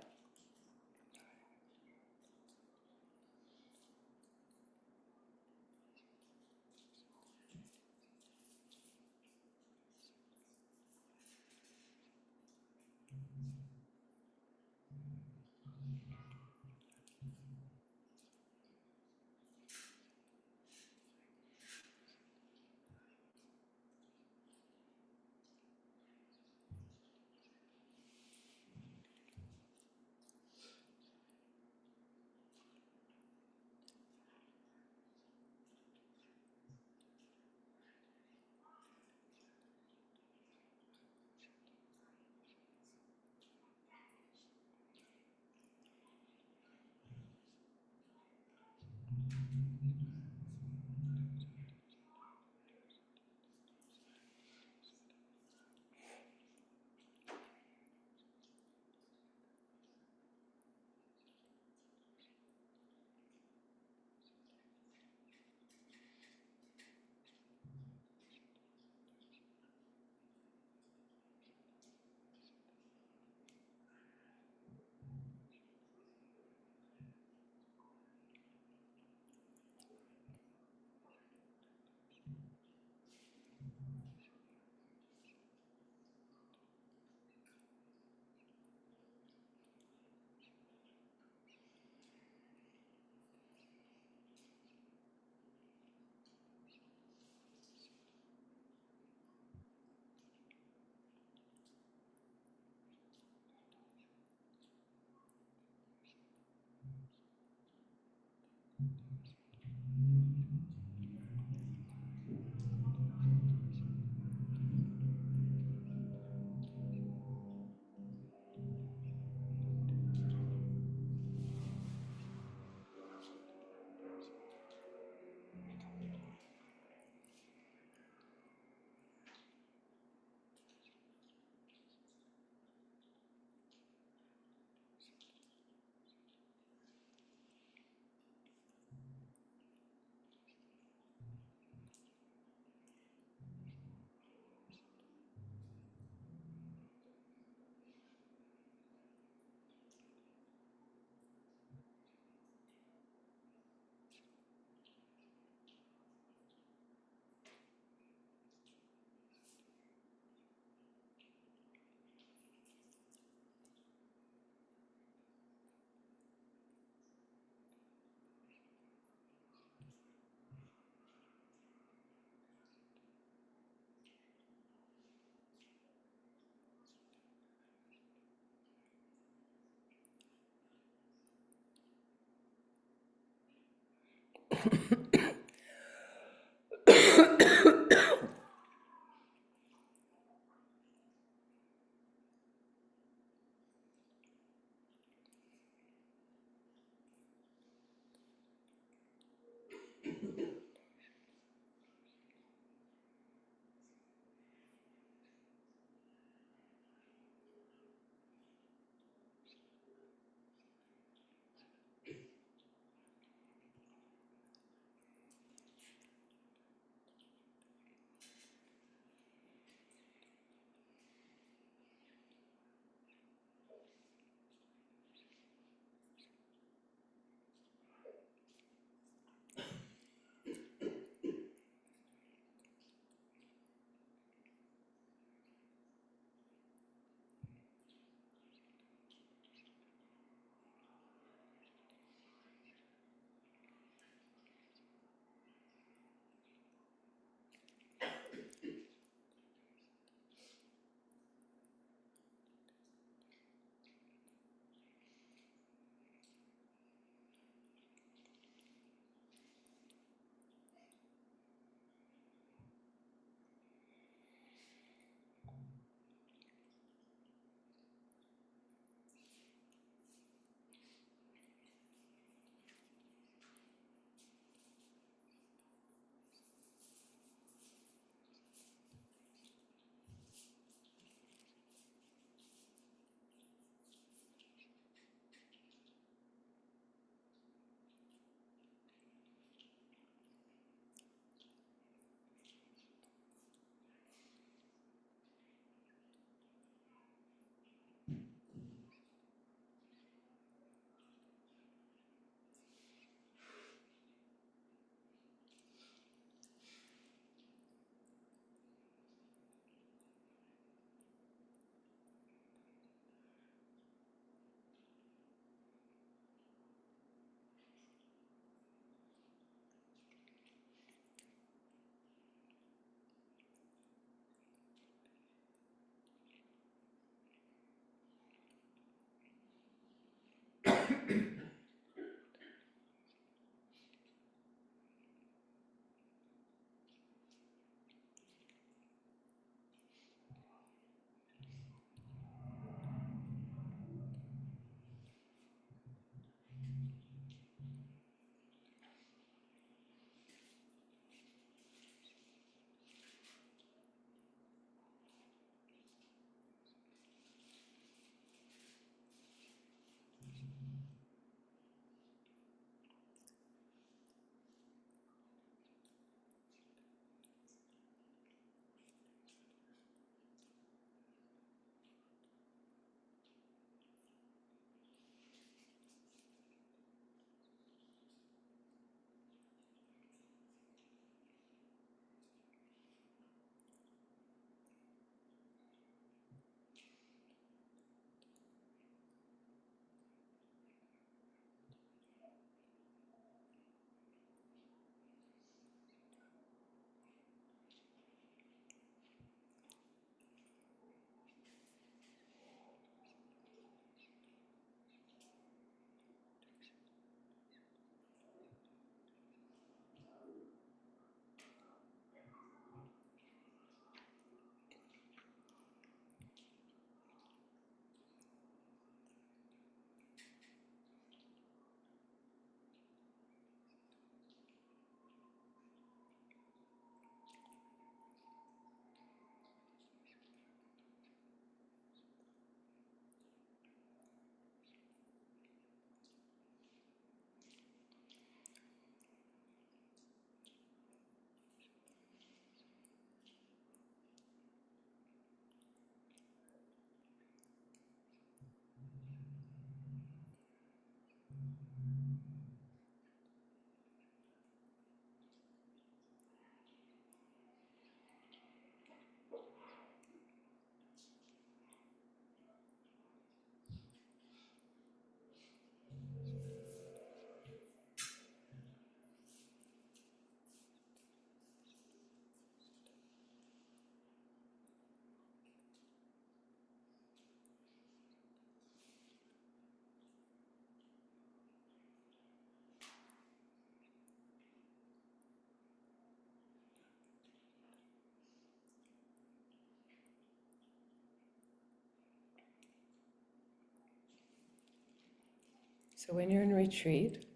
So when you're in retreat,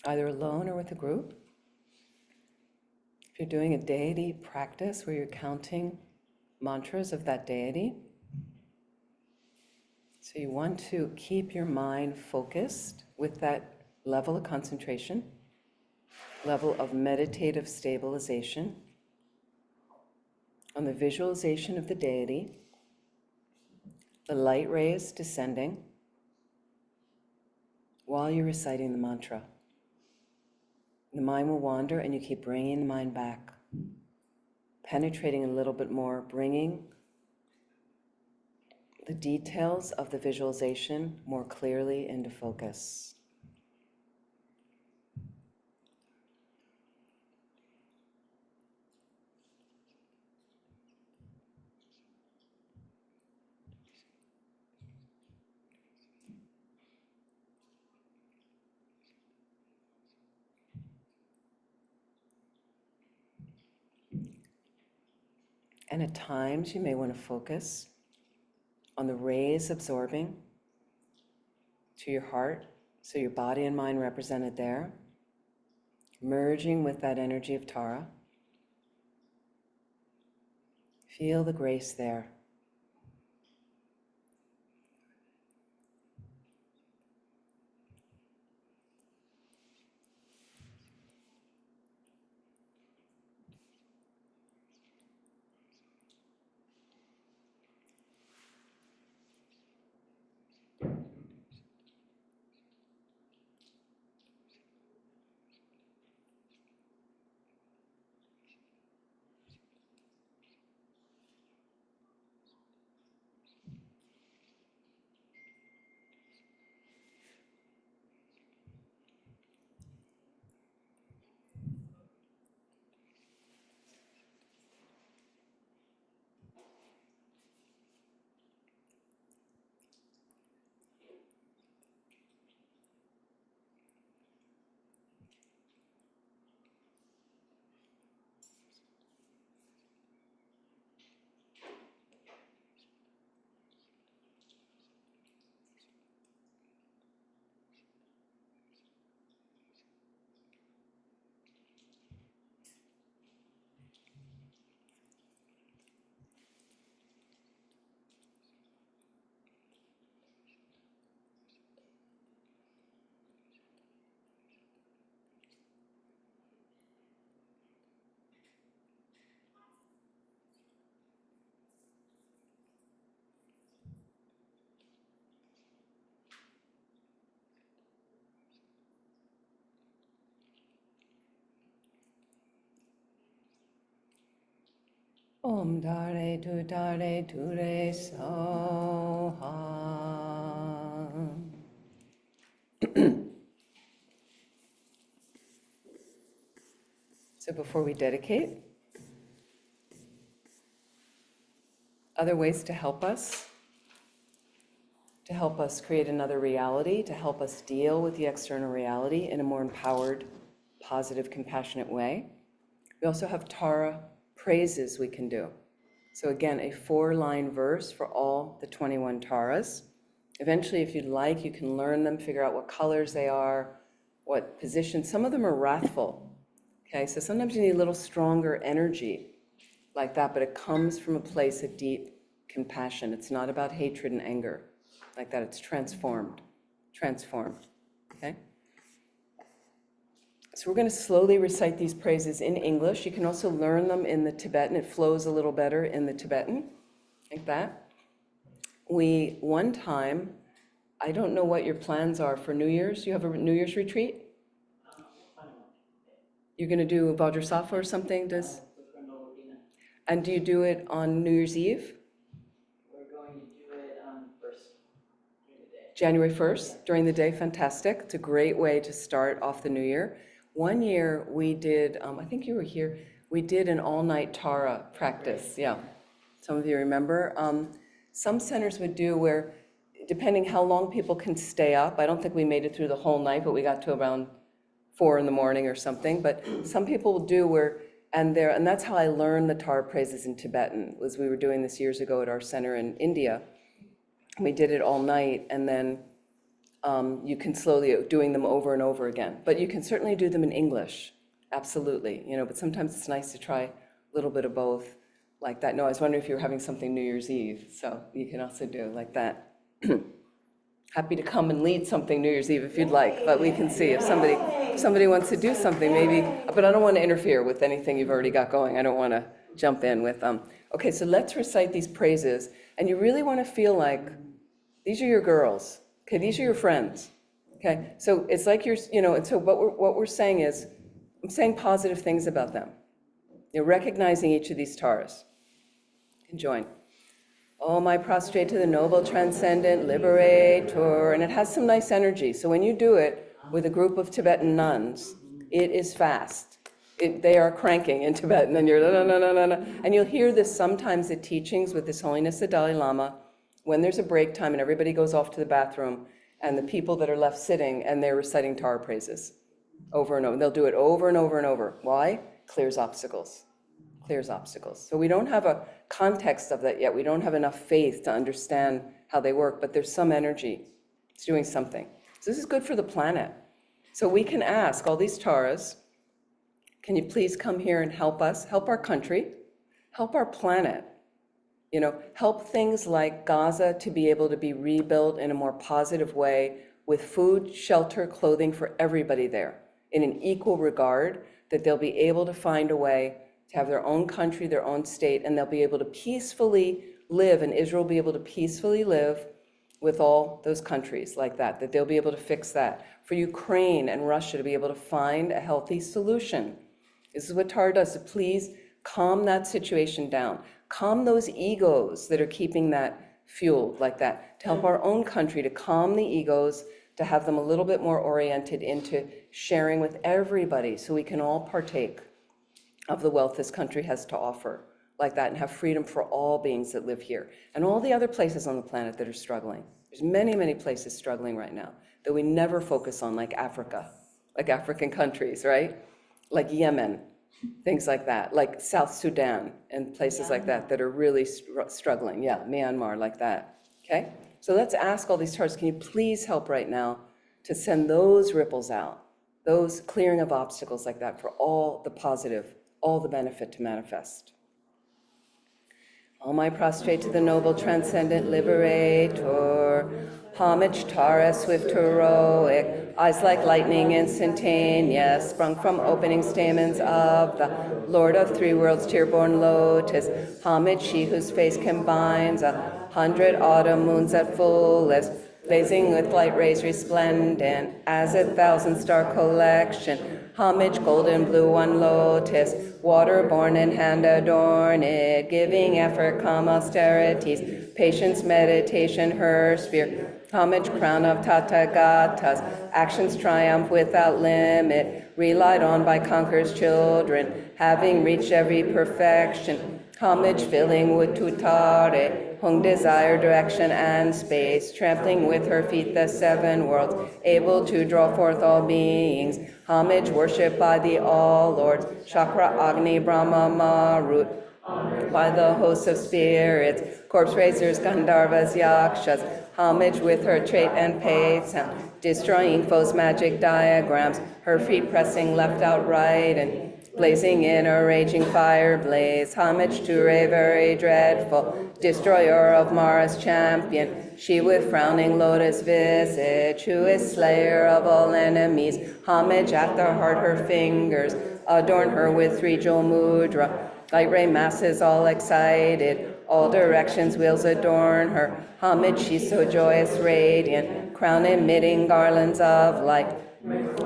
either alone or with a group, if you're doing a deity practice where you're counting mantras of that deity, so you want to keep your mind focused with that level of concentration, level of meditative stabilization, on the visualization of the deity, the light rays descending while you're reciting the mantra. The mind will wander and you keep bringing the mind back, penetrating a little bit more, bringing the details of the visualization more clearly into focus. And at times you may want to focus on the rays absorbing to your heart, so your body and mind represented there, merging with that energy of Tara. Feel the grace there. Om Dare Dure Soha. So before we dedicate, other ways to help us create another reality, to help us deal with the external reality in a more empowered, positive, compassionate way. We also have Tara praises we can do. So again, a 4-line verse for all the 21 Taras. Eventually, if you'd like, you can learn them, figure out what colors they are, what position. Some of them are wrathful. Okay, so sometimes you need a little stronger energy like that, but it comes from a place of deep compassion. It's not about hatred and anger like that. It's transformed, okay? So we're going to slowly recite these praises in English. You can also learn them in the Tibetan. It flows a little better in the Tibetan, like that. One time, I don't know what your plans are for New Year's. You have a New Year's retreat? You're going to do a bodhicitta or something? And do you do it on New Year's Eve? We're going to do it on January 1st, during the day, fantastic. It's a great way to start off the new year. One year we did, I think you were here, we did an all-night Tara practice, yeah. Some of you remember. Some centers would do where, depending how long people can stay up, I don't think we made it through the whole night, but we got to around 4 in the morning or something. But some people will do where, and that's how I learned the Tara praises in Tibetan, was we were doing this years ago at our center in India. We did it all night, and then You can slowly doing them over and over again, but you can certainly do them in English, absolutely, but sometimes it's nice to try a little bit of both like that. No, I was wondering if you were having something New Year's Eve, so you can also do like that. Happy to come and lead something New Year's Eve if you'd like, but we can see if somebody wants to do something, maybe, but I don't want to interfere with anything you've already got going. I don't want to jump in with, okay, so let's recite these praises, and you really want to feel like these are your girls, okay, these are your friends, okay? So it's like and so what we're saying is, I'm saying positive things about them. You're recognizing each of these taras. You can join. Oh, my prostrate to the noble transcendent liberator. And it has some nice energy. So when you do it with a group of Tibetan nuns, it is fast. They are cranking in Tibetan, and you're no, no, no, no, no. And you'll hear this sometimes at teachings with His Holiness the Dalai Lama, when there's a break time and everybody goes off to the bathroom, and the people that are left sitting, and they're reciting Tara praises over and over. They'll do it over and over and over. Why? Clears obstacles. Clears obstacles. So we don't have a context of that yet. We don't have enough faith to understand how they work, but there's some energy. It's doing something. So this is good for the planet. So we can ask all these taras, can you please come here and help us, help our country, help our planet, help things like Gaza to be able to be rebuilt in a more positive way with food, shelter, clothing for everybody there in an equal regard, that they'll be able to find a way to have their own country, their own state, and they'll be able to peacefully live, and Israel will be able to peacefully live with all those countries like that they'll be able to fix that. For Ukraine and Russia to be able to find a healthy solution. This is what Tara does, to please calm that situation down. Calm those egos that are keeping that fueled like that. To help our own country to calm the egos, to have them a little bit more oriented into sharing with everybody so we can all partake of the wealth this country has to offer like that, and have freedom for all beings that live here. And all the other places on the planet that are struggling. There's many, many places struggling right now that we never focus on, like Africa, like African countries, right? Like Yemen, things like that, like South Sudan and places like that are really struggling. Yeah, Myanmar, like that, okay? So let's ask all these taras, can you please help right now to send those ripples out, those clearing of obstacles like that, for all the positive, all the benefit to manifest. All my prostrate to the noble transcendent liberator. Homage, Tara, swift, heroic, eyes like lightning instantaneous, sprung from opening stamens of the Lord of three worlds, tear-born lotus. Homage, she whose face combines 100 autumn moons at fullest, blazing with light rays resplendent as 1,000-star collection. Homage, golden blue, one lotus, water-born and hand adorned, giving effort, calm austerities, patience, meditation, her sphere. Homage, crown of Tathagatas, actions triumph without limit, relied on by conquerors' children, having reached every perfection. Homage, filling with tutare, Hung desire, direction, and space, trampling with her feet the seven worlds, able to draw forth all beings. Homage, worship by the All Lords, Chakra, Agni, Brahma, Marut, by the hosts of spirits, corpse raisers, Gandharvas, Yakshas. Homage with her trait and paid sound, destroying foes' magic diagrams, her feet pressing left out right and blazing in a raging fire blaze. Homage to Re, very dreadful, destroyer of Mara's champion, she with frowning lotus visage, who is slayer of all enemies. Homage at the heart, her fingers adorn her with three jewel mudra. Light ray masses all excited, all directions wheels adorn her. Homage, she's so joyous, radiant, crown emitting garlands of light,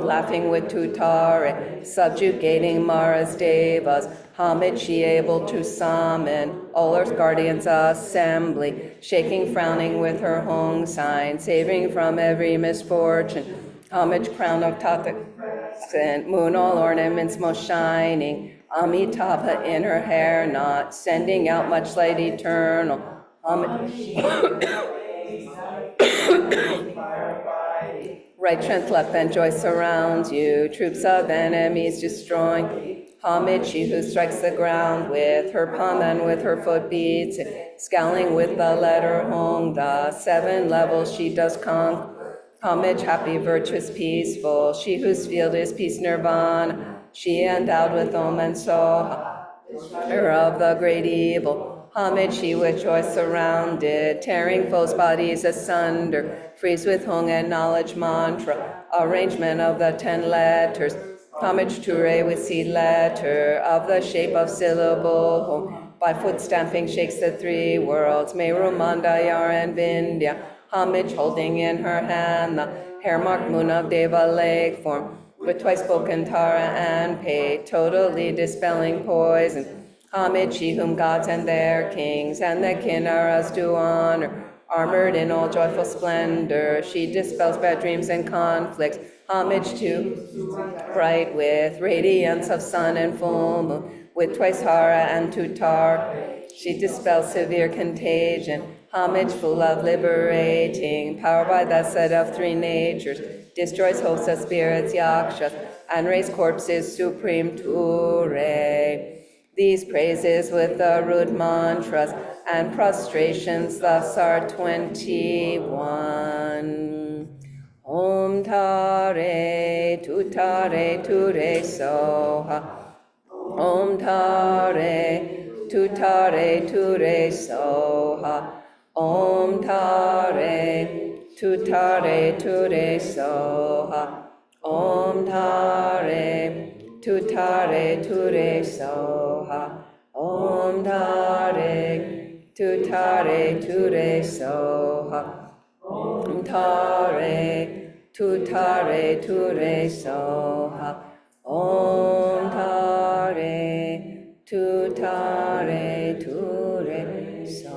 laughing with tutare, subjugating Mara's devas. Homage, she able to summon all earth's guardians assembly, shaking, frowning with her hong sign, saving from every misfortune. Homage, crown of Tata, and moon, all ornaments most shining. Amitabha in her hair knot, sending out much light eternal. Right strength, left bend, joy surrounds you. Troops of enemies destroying. Homage, she who strikes the ground with her palm and with her foot beats it. Scowling with the letter Hong, the seven levels she does conquer. Homage, happy, virtuous, peaceful, she whose field is peace nirvana, she endowed with Om and Soha, her of the great evil. Homage, she with joy surrounded, tearing foes' bodies asunder, frees with Hong and knowledge mantra, arrangement of the 10 letters. Homage to Ray with seed letter, of the shape of syllable Hong, by foot stamping shakes the 3 worlds, Meru, Mandayar, and Vindhya. Homage holding in her hand the hair-marked moon of Deva leg form, with twice spoken Tara and Pei, totally dispelling poison. Homage, she whom gods and their kings and the kinnaras do honor, armored in all joyful splendor, she dispels bad dreams and conflicts. Homage to bright with radiance of sun and full moon, with twice Hara and Tutar, she dispels severe contagion. Homage full of liberating, power by the set of 3 natures, destroys hosts of spirits, yakshas, and raise corpses supreme Ture. These praises with the root mantras and prostrations thus are 21. Om Tare Tutare Ture Soha. Om Tare Tutare Ture Soha. Om Tare Tutare Ture Soha. Om Tare Tutare Ture Soha. Om Tare Tutare Ture Soha. Om Tare Tutare Ture Soha. Om Tare Tutare Ture Soha.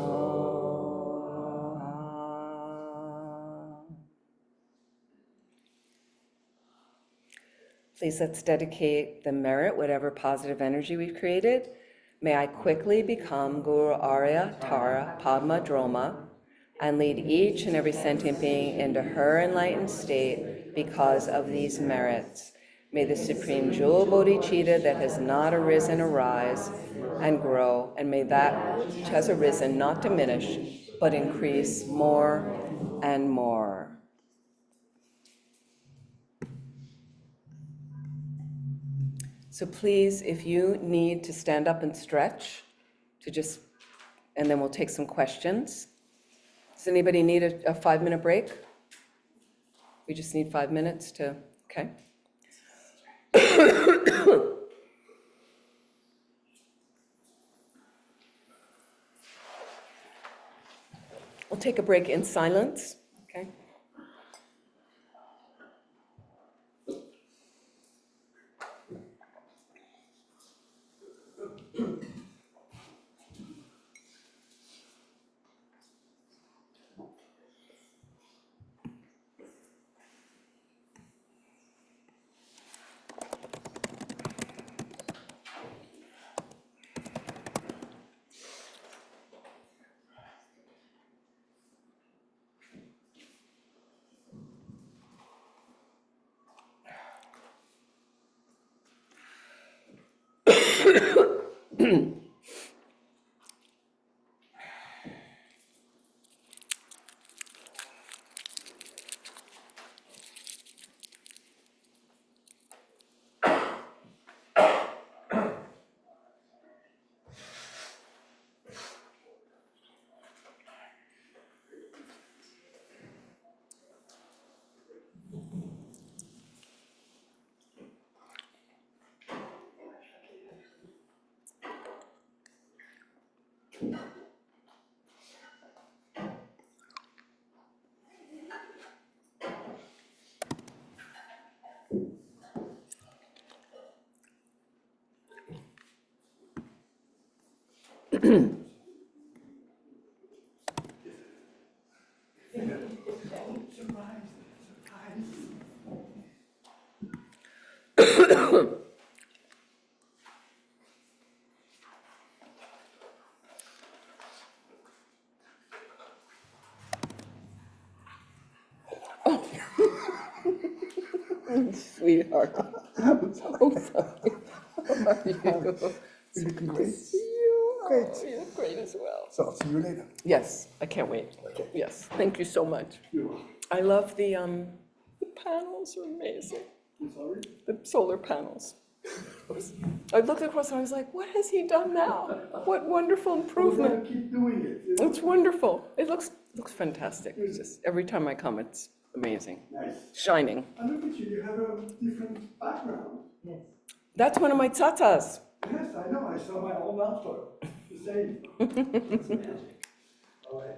Please let's dedicate the merit, whatever positive energy we've created. May I quickly become Guru Arya Tara Padma Droma and lead each and every sentient being into her enlightened state because of these merits. May the supreme jewel bodhicitta that has not arisen arise and grow, and may that which has arisen not diminish, but increase more and more. So please, if you need to stand up and stretch, and then we'll take some questions. Does anybody need a 5-minute break? We just need 5 minutes to, okay. We'll take a break in silence, okay? Sweetheart, I'm so sorry. How are you? It's good to see you. Great. Oh, you're great as well. So I'll see you later. Yes, I can't wait. Yes, thank you so much. You're welcome. I love the panels are amazing. I'm sorry? The solar panels. I looked across and I was like, what has he done now? What wonderful We're improvement. gonna keep doing it. You know? It's wonderful. It looks fantastic. It's just, every time I come, it's amazing. Nice. Shining. And look at you, you have a different background. Yes. That's one of my tatas. Yes, I know, I saw my own avatar, the same. That's magic. All right.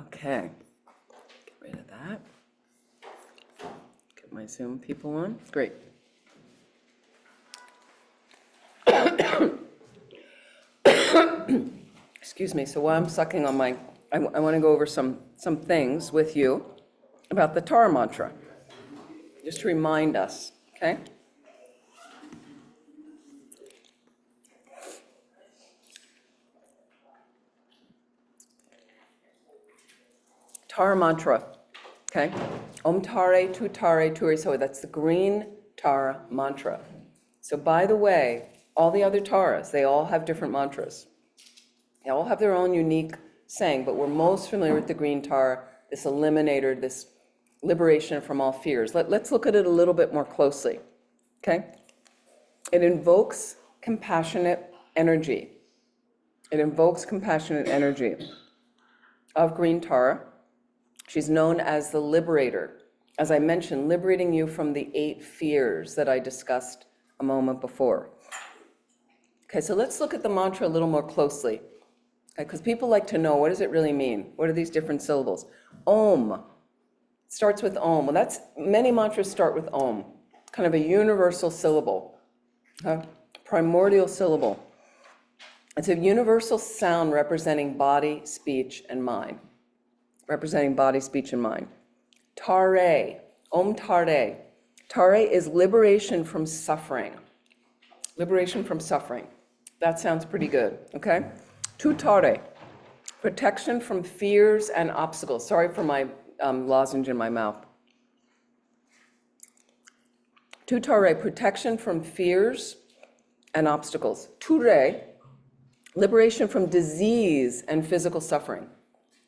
Okay. Get rid of that. Get my Zoom people on. Great. Excuse me. So while I'm sucking on my, I want to go over some things with you about the Tara mantra, just to remind us, okay? Tara mantra, okay? Om Tare, Tu Tare, Turi So. That's the green Tara mantra. So by the way, all the other Taras, they all have different mantras. They all have their own unique saying, but we're most familiar with the green Tara, this eliminator, this liberation from all fears. Let's look at it a little bit more closely, okay? It invokes compassionate energy. It invokes compassionate energy of green Tara. She's known as the liberator. As I mentioned, liberating you from the 8 fears that I discussed a moment before. Okay, so let's look at the mantra a little more closely, because people like to know, what does it really mean? What are these different syllables? Om starts with Om. Well, many mantras start with Om, kind of a universal syllable, primordial syllable. It's a universal sound representing body, speech, and mind. Representing body, speech, and mind. Tare, Om Tare. Tare is liberation from suffering. Liberation from suffering. That sounds pretty good, okay? Tu Tare, protection from fears and obstacles. Sorry for my lozenge in my mouth. Tu Tare, protection from fears and obstacles. Ture, liberation from disease and physical suffering.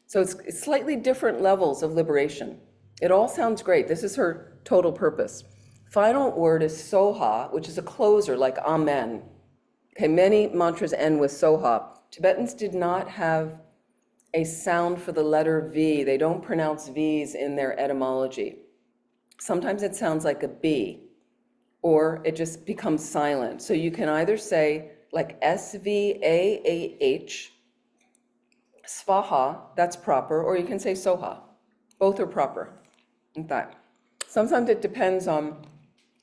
So it's slightly different levels of liberation. It all sounds great. This is her total purpose. Final word is Soha, which is a closer like Amen. Okay, many mantras end with Soha. Tibetans did not have a sound for the letter V. They don't pronounce V's in their etymology. Sometimes it sounds like a B, or it just becomes silent. So you can either say like S-V-A-A-H, Svaha, that's proper, or you can say Soha. Both are proper, in fact. Sometimes it depends on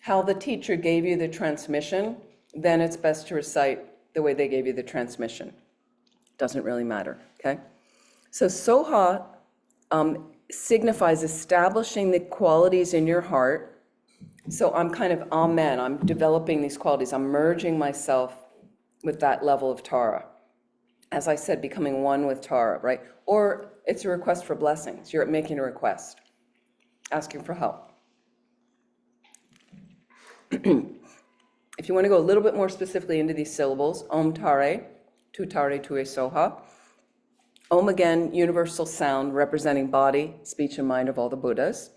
how the teacher gave you the transmission, then it's best to recite the way they gave you the transmission. Doesn't really matter, okay? So Soha signifies establishing the qualities in your heart. So I'm kind of Amen, I'm developing these qualities. I'm merging myself with that level of Tara. As I said, becoming one with Tara, right? Or it's a request for blessings. You're making a request, asking for help. If you want to go a little bit more specifically into these syllables, Om Tare, Tu Tare, Tue Soha. Om, again, universal sound representing body, speech, and mind of all the Buddhas.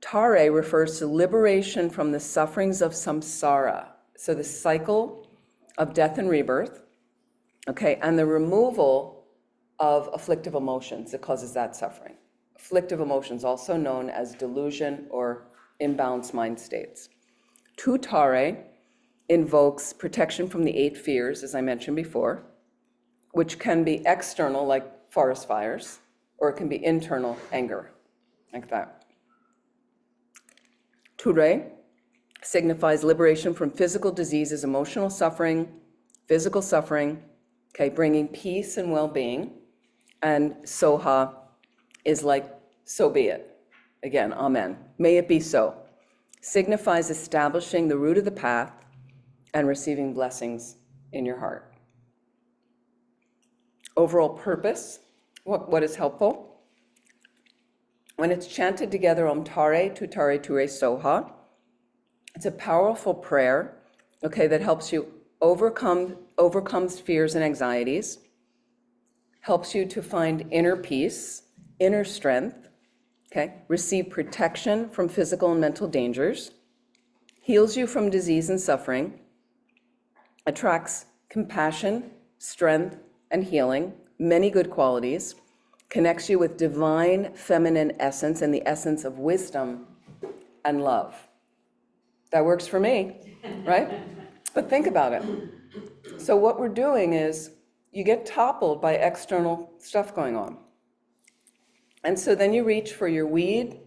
Tare refers to liberation from the sufferings of samsara, so the cycle of death and rebirth, okay, and the removal of afflictive emotions that causes that suffering. Afflictive emotions, also known as delusion or imbalanced mind states. Tu Tare invokes protection from the 8 fears, as I mentioned before, which can be external, like forest fires, or it can be internal, anger, like that. Ture signifies liberation from physical diseases, emotional suffering, physical suffering, okay, bringing peace and well-being. And Soha is like, so be it. Again, Amen. May it be so. Signifies establishing the root of the path and receiving blessings in your heart. Overall purpose, what is helpful? When it's chanted together, Om Tare Tutare Ture Soha, it's a powerful prayer, okay, that helps you overcome fears and anxieties, helps you to find inner peace, inner strength, okay, receive protection from physical and mental dangers, heals you from disease and suffering, attracts compassion, strength, and healing, many good qualities, connects you with divine feminine essence and the essence of wisdom and love. That works for me, right? But think about it. So what we're doing is you get toppled by external stuff going on. And so then you reach for your weed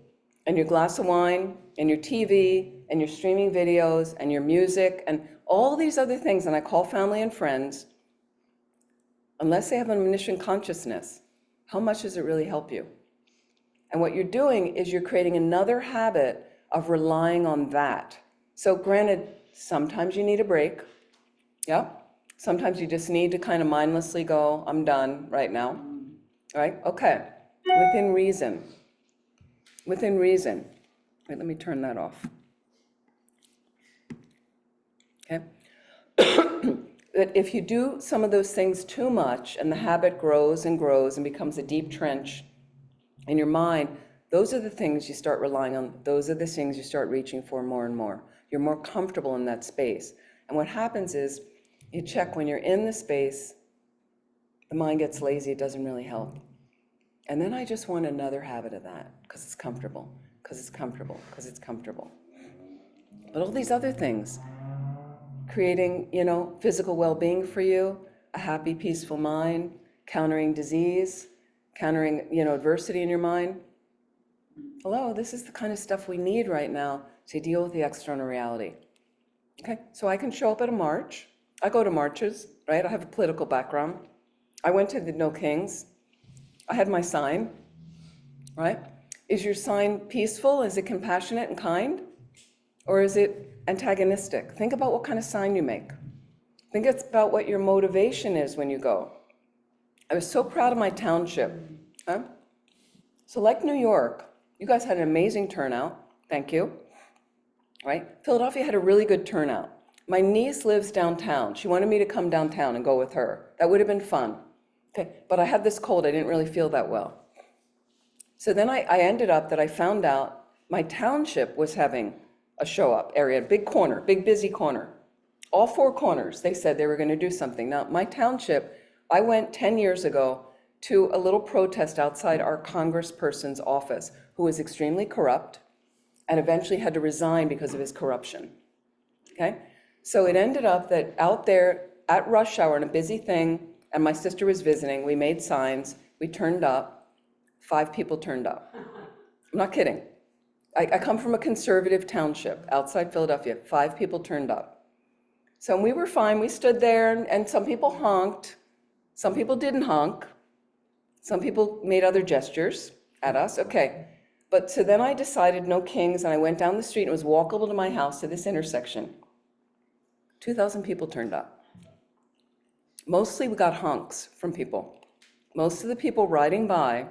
and your glass of wine and your TV and your streaming videos and your music and all these other things, and I call family and friends, unless they have an omniscient consciousness, how much does it really help you? And what you're doing is you're creating another habit of relying on that. So granted, sometimes you need a break, yeah? Sometimes you just need to kind of mindlessly go, I'm done right now, right? Okay, within reason. Within reason. Wait, let me turn that off. Okay? That if you do some of those things too much and the habit grows and grows and becomes a deep trench in your mind, those are the things you start relying on. Those are the things you start reaching for more and more. You're more comfortable in that space. And what happens is you check when you're in the space, the mind gets lazy, it doesn't really help. And then I just want another habit of that because it's comfortable, because it's comfortable, because it's comfortable. But all these other things, creating, physical well-being for you, a happy, peaceful mind, countering disease, countering, adversity in your mind. Hello, this is the kind of stuff we need right now to deal with the external reality. Okay, so I can show up at a march. I go to marches, right? I have a political background. I went to the No Kings. I had my sign, right? Is your sign peaceful? Is it compassionate and kind? Or is it antagonistic? Think about what kind of sign you make. Think it's about what your motivation is when you go. I was so proud of my township. Huh? So like New York, you guys had an amazing turnout. Thank you. Right? Philadelphia had a really good turnout. My niece lives downtown. She wanted me to come downtown and go with her. That would have been fun. Okay, but I had this cold. I didn't really feel that well. So then I ended up that I found out my township was having a show up area, big corner, big busy corner. All four corners, they said they were going to do something. Now, my township, I went 10 years ago to a little protest outside our congressperson's office, who was extremely corrupt and eventually had to resign because of his corruption. Okay? So it ended up that out there at rush hour in a busy thing, and my sister was visiting, we made signs, we turned up, 5 people turned up. I'm not kidding. I come from a conservative township outside Philadelphia. 5 people turned up. So we were fine. We stood there, and some people honked. Some people didn't honk. Some people made other gestures at us. Okay. But so then I decided no kings, and I went down the street, and it was walkable to my house to this intersection. 2,000 people turned up. Mostly we got honks from people. Most of the people riding by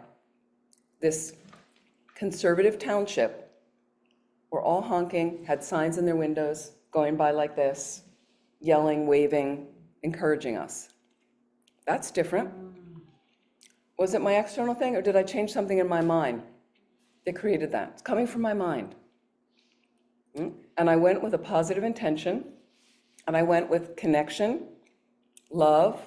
this conservative township were all honking, had signs in their windows, going by like this, yelling, waving, encouraging us. That's different. Was it my external thing, or did I change something in my mind that created that? It's coming from my mind. And I went with a positive intention, and I went with connection, love,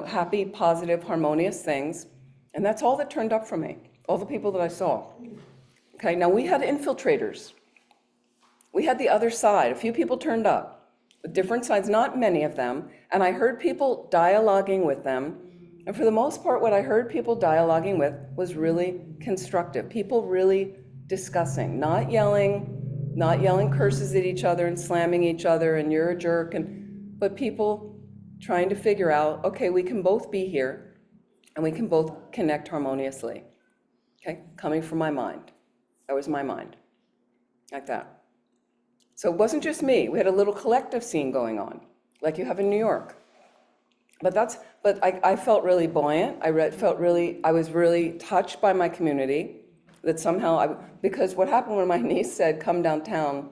happy, positive, harmonious things, and that's all that turned up for me, all the people that I saw. Okay, now we had infiltrators. We had the other side. A few people turned up with different sides, not many of them, and I heard people dialoguing with them. And for the most part, what I heard people dialoguing with was really constructive. People really discussing, not yelling curses at each other and slamming each other and you're a jerk, but people trying to figure out, okay, we can both be here and we can both connect harmoniously. Okay, coming from my mind. That was my mind, like that. So it wasn't just me. We had a little collective scene going on, like you have in New York. But I felt really buoyant. I was really touched by my community. that somehow because what happened when my niece said, come downtown,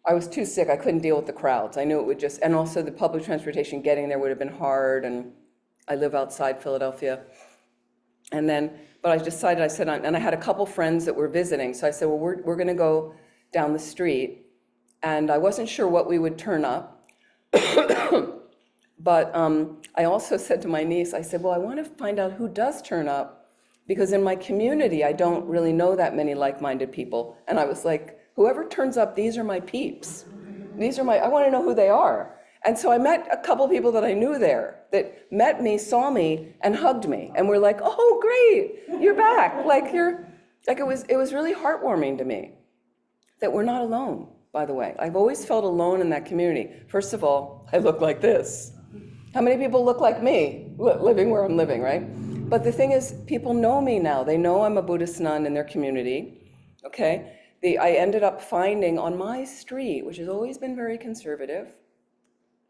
I was too sick. I couldn't deal with the crowds. I knew it would and also the public transportation getting there would have been hard. And I live outside Philadelphia. But I decided, I said, and I had a couple friends that were visiting. So I said, well, we're going to go down the street. And I wasn't sure what we would turn up. But I also said to my niece, I said, well, I want to find out who does turn up, because in my community, I don't really know that many like-minded people. And I was like, whoever turns up, these are my peeps. I want to know who they are. And so I met a couple people that I knew there that met me, saw me, and hugged me. And were like, oh, great, you're back. It was really heartwarming to me that we're not alone, by the way. I've always felt alone in that community. First of all, I look like this. How many people look like me living where I'm living, right? But the thing is, people know me now. They know I'm a Buddhist nun in their community, okay? I ended up finding on my street, which has always been very conservative,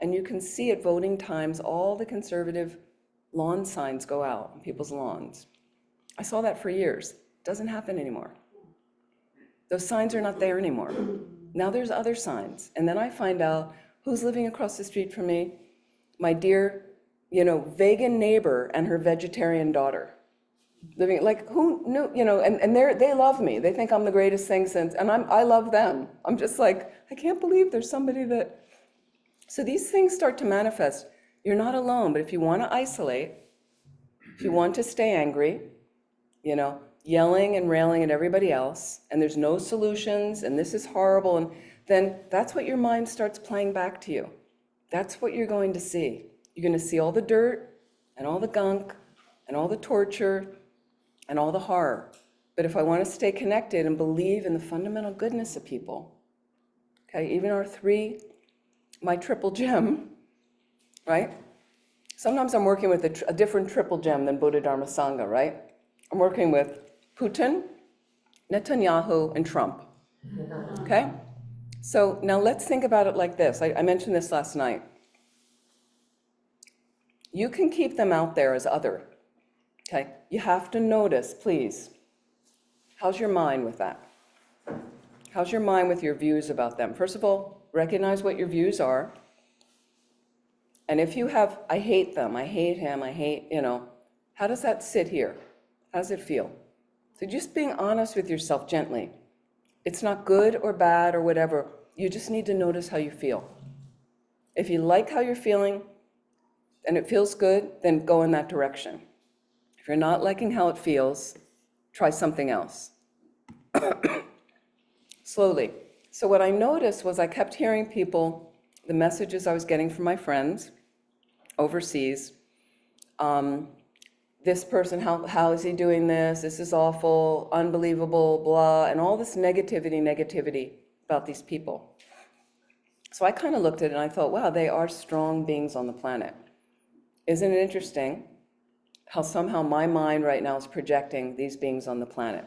and you can see at voting times, all the conservative lawn signs go out on people's lawns. I saw that for years. It doesn't happen anymore. Those signs are not there anymore. Now there's other signs. And then I find out who's living across the street from me. My dear, vegan neighbor and her vegetarian daughter. Living, who knew, and they love me. They think I'm the greatest thing since, and I love them. I'm just like, I can't believe there's somebody that. So these things start to manifest. You're not alone, but if you want to isolate, if you want to stay angry, yelling and railing at everybody else, and there's no solutions, and this is horrible, and then that's what your mind starts playing back to you. That's what you're going to see. You're going to see all the dirt, and all the gunk, and all the torture, and all the horror. But if I want to stay connected and believe in the fundamental goodness of people, okay, even my triple gem, right? Sometimes I'm working with a different triple gem than Buddha, Dharma, Sangha, right? I'm working with Putin, Netanyahu, and Trump, okay? So now let's think about it like this. I mentioned this last night. You can keep them out there as other, okay? You have to notice, please, how's your mind with that? How's your mind with your views about them? First of all, recognize what your views are. And if you have, I hate them, I hate him, I hate, how does that sit here? How does it feel? So just being honest with yourself gently. It's not good or bad or whatever. You just need to notice how you feel. If you like how you're feeling and it feels good, then go in that direction. If you're not liking how it feels, try something else. Slowly. So what I noticed was I kept hearing people, the messages I was getting from my friends overseas, this person, how is he doing this? This is awful, unbelievable, blah, and all this negativity about these people. So I kind of looked at it and I thought, wow, they are strong beings on the planet. Isn't it interesting how somehow my mind right now is projecting these beings on the planet?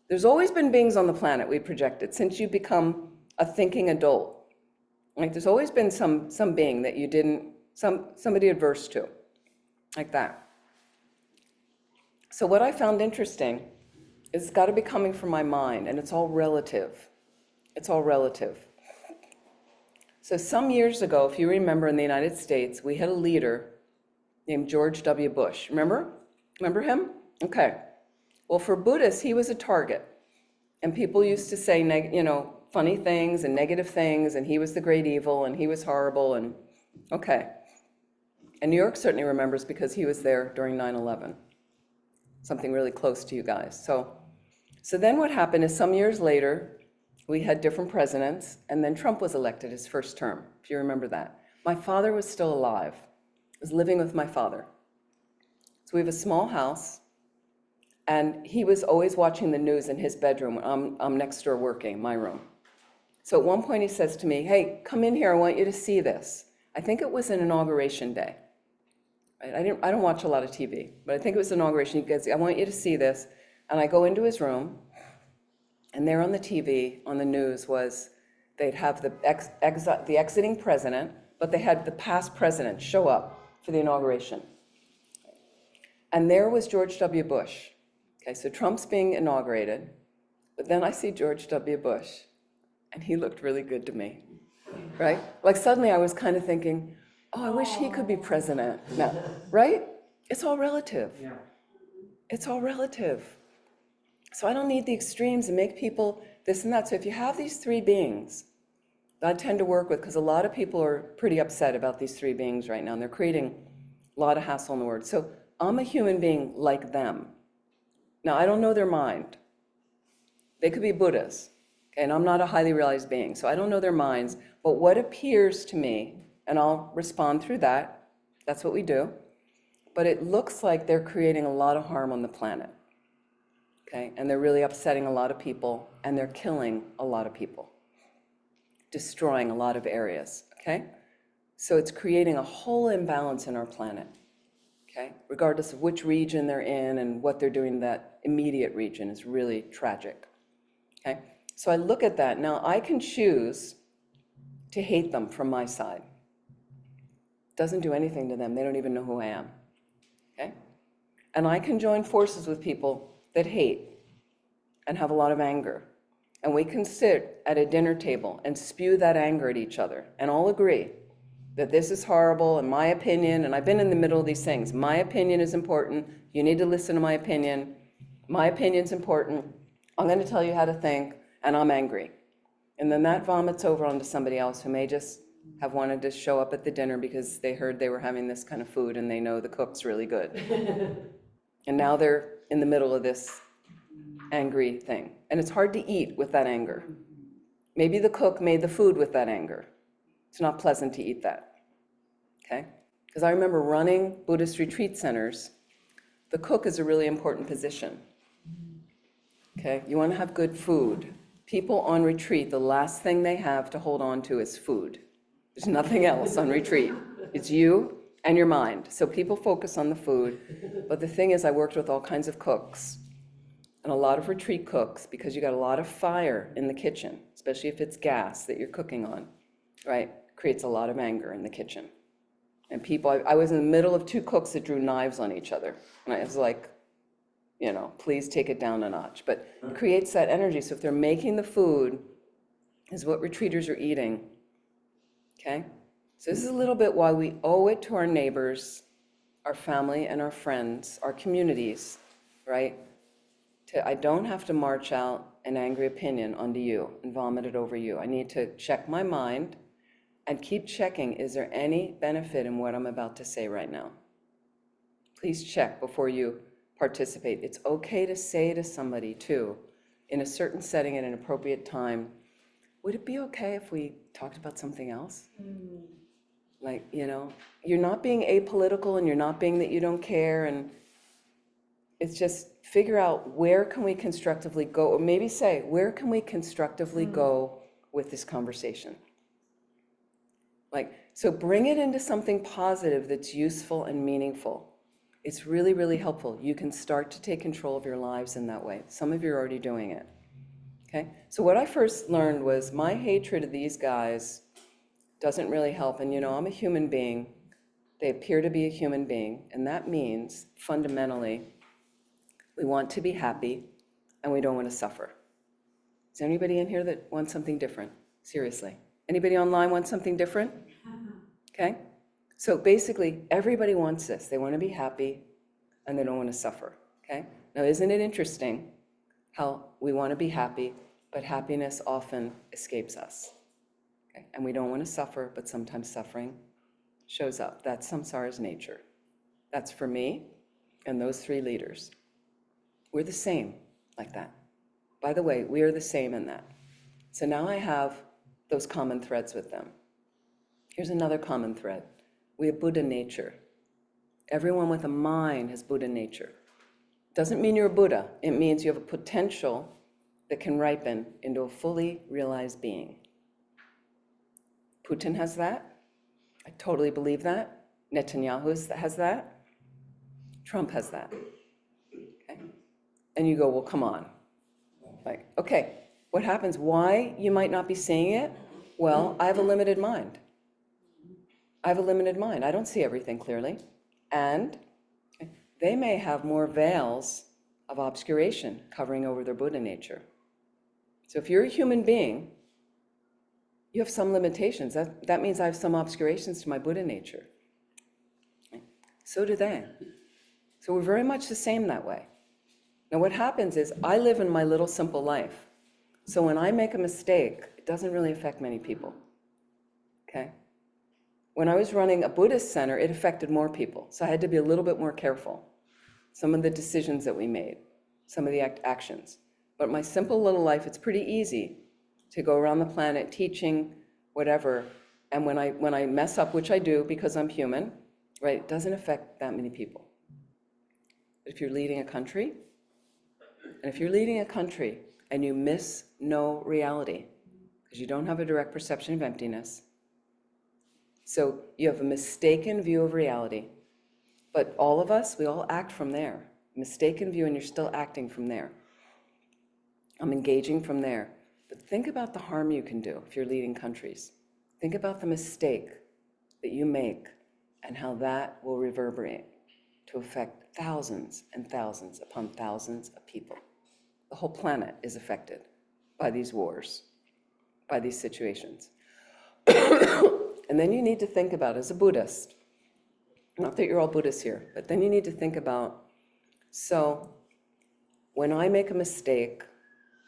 There's always been beings on the planet we projected since you become a thinking adult. Like there's always been some being that you didn't, somebody adverse to, like that. So what I found interesting is it's got to be coming from my mind, and it's all relative. It's all relative. So some years ago, if you remember, in the United States, we had a leader named George W. Bush. Remember? Remember him? Okay. Well, for Buddhists, he was a target. And people used to say, funny things and negative things, and he was the great evil, and he was horrible, and okay. And New York certainly remembers because he was there during 9/11. Something really close to you guys. So then what happened is some years later, we had different presidents, and then Trump was elected his first term, if you remember that. My father was still alive. I was living with my father. So we have a small house, and he was always watching the news in his bedroom. I'm next door working, my room. So at one point he says to me, hey, come in here, I want you to see this. I think it was an inauguration day. Right? I don't watch a lot of TV, but I think it was inauguration. He goes, I want you to see this. And I go into his room, and there on the TV, on the news, was they'd have the exiting president, but they had the past president show up for the inauguration. And there was George W. Bush. Okay, so Trump's being inaugurated, But then I see George W. Bush, and he looked really good to me, right? Like suddenly I was kind of thinking, oh, I wish he could be president now, right? It's all relative. Yeah. It's all relative. So I don't need the extremes and make people this and that. So if you have these three beings that I tend to work with, because a lot of people are pretty upset about these three beings right now, and they're creating a lot of hassle in the world. So I'm a human being like them. Now, I don't know their mind. They could be Buddhas, okay? And I'm not a highly realized being, so I don't know their minds. But what appears to me, and I'll respond through that, that's what we do, but it looks like they're creating a lot of harm on the planet, okay? And they're really upsetting a lot of people, and they're killing a lot of people, destroying a lot of areas, okay? So it's creating a whole imbalance in our planet, okay? Regardless of which region they're in and what they're doing in that immediate region is really tragic, okay? So I look at that. Now I can choose to hate them from my side. Doesn't do anything to them. They don't even know who I am, okay? And I can join forces with people that hate and have a lot of anger. And we can sit at a dinner table and spew that anger at each other and all agree that this is horrible in my opinion, and I've been in the middle of these things. My opinion is important. You need to listen to my opinion. My opinion's important. I'm going to tell you how to think, and I'm angry. And then that vomits over onto somebody else who may just have wanted to show up at the dinner because they heard they were having this kind of food and they know the cook's really good. And now they're in the middle of this angry thing. And it's hard to eat with that anger. Maybe the cook made the food with that anger. It's not pleasant to eat that, okay? Because I remember running Buddhist retreat centers. The cook is a really important position, okay? You want to have good food. People on retreat, the last thing they have to hold on to is food. There's nothing else on retreat. It's you and your mind. So people focus on the food. But the thing is, I worked with all kinds of cooks and a lot of retreat cooks because you got a lot of fire in the kitchen, especially if it's gas that you're cooking on, right? Creates a lot of anger in the kitchen. And people, I was in the middle of two cooks that drew knives on each other. And I was like, you know, please take it down a notch. But it creates that energy. So if they're making the food, is what retreaters are eating, okay? So this is a little bit why we owe it to our neighbors, our family, and our friends, our communities, right? I don't have to march out an angry opinion onto you and vomit it over you. I need to check my mind and keep checking, is there any benefit in what I'm about to say right now? Please check before you participate. It's okay to say to somebody too, in a certain setting at an appropriate time, would it be okay if we talked about something else? Like, you know, you're not being apolitical and you're not being that you don't care, and it's just figure out where can we constructively go, or maybe say, where can we constructively go with this conversation? Like, so bring it into something positive that's useful and meaningful. It's really, really helpful. You can start to take control of your lives in that way. Some of you are already doing it, okay? So what I first learned was my hatred of these guys doesn't really help. And you know, I'm a human being. They appear to be a human being. And that means, fundamentally, we want to be happy and we don't want to suffer. Is there anybody in here that wants something different? Seriously. Anybody online want something different? Okay? So basically, everybody wants this. They want to be happy and they don't want to suffer. Okay? Now, isn't it interesting how we want to be happy, but happiness often escapes us? Okay? And we don't want to suffer, but sometimes suffering shows up. That's samsara's nature. That's for me and those three leaders. We're the same like that. By the way, we are the same in that. So now I have those common threads with them. Here's another common thread. We have Buddha nature. Everyone with a mind has Buddha nature. Doesn't mean you're a Buddha. It means you have a potential that can ripen into a fully realized being. Putin has that. I totally believe that. Netanyahu has that. Trump has that. Okay? And you go, well, come on. Like, okay, what happens? Why you might not be seeing it? Well, I have a limited mind. I have a limited mind. I don't see everything clearly. And they may have more veils of obscuration covering over their Buddha nature. So if you're a human being, you have some limitations. That means I have some obscurations to my Buddha nature. So do they. So we're very much the same that way. Now what happens is I live in my little simple life. So when I make a mistake, it doesn't really affect many people, okay? When I was running a Buddhist center, it affected more people. So I had to be a little bit more careful. Some of the decisions that we made, some of the actions. But my simple little life, it's pretty easy to go around the planet teaching, whatever. And when I mess up, which I do because I'm human, right, it doesn't affect that many people. But if you're leading a country, and you miss no reality, because you don't have a direct perception of emptiness, so you have a mistaken view of reality, but all of us, we all act from there. Mistaken view, and you're still acting from there. I'm engaging from there. But think about the harm you can do if you're leading countries. Think about the mistake that you make and how that will reverberate to affect thousands and thousands upon thousands of people. The whole planet is affected by these wars, by these situations. And then you need to think about, as a Buddhist, not that you're all Buddhists here, but then you need to think about, so when I make a mistake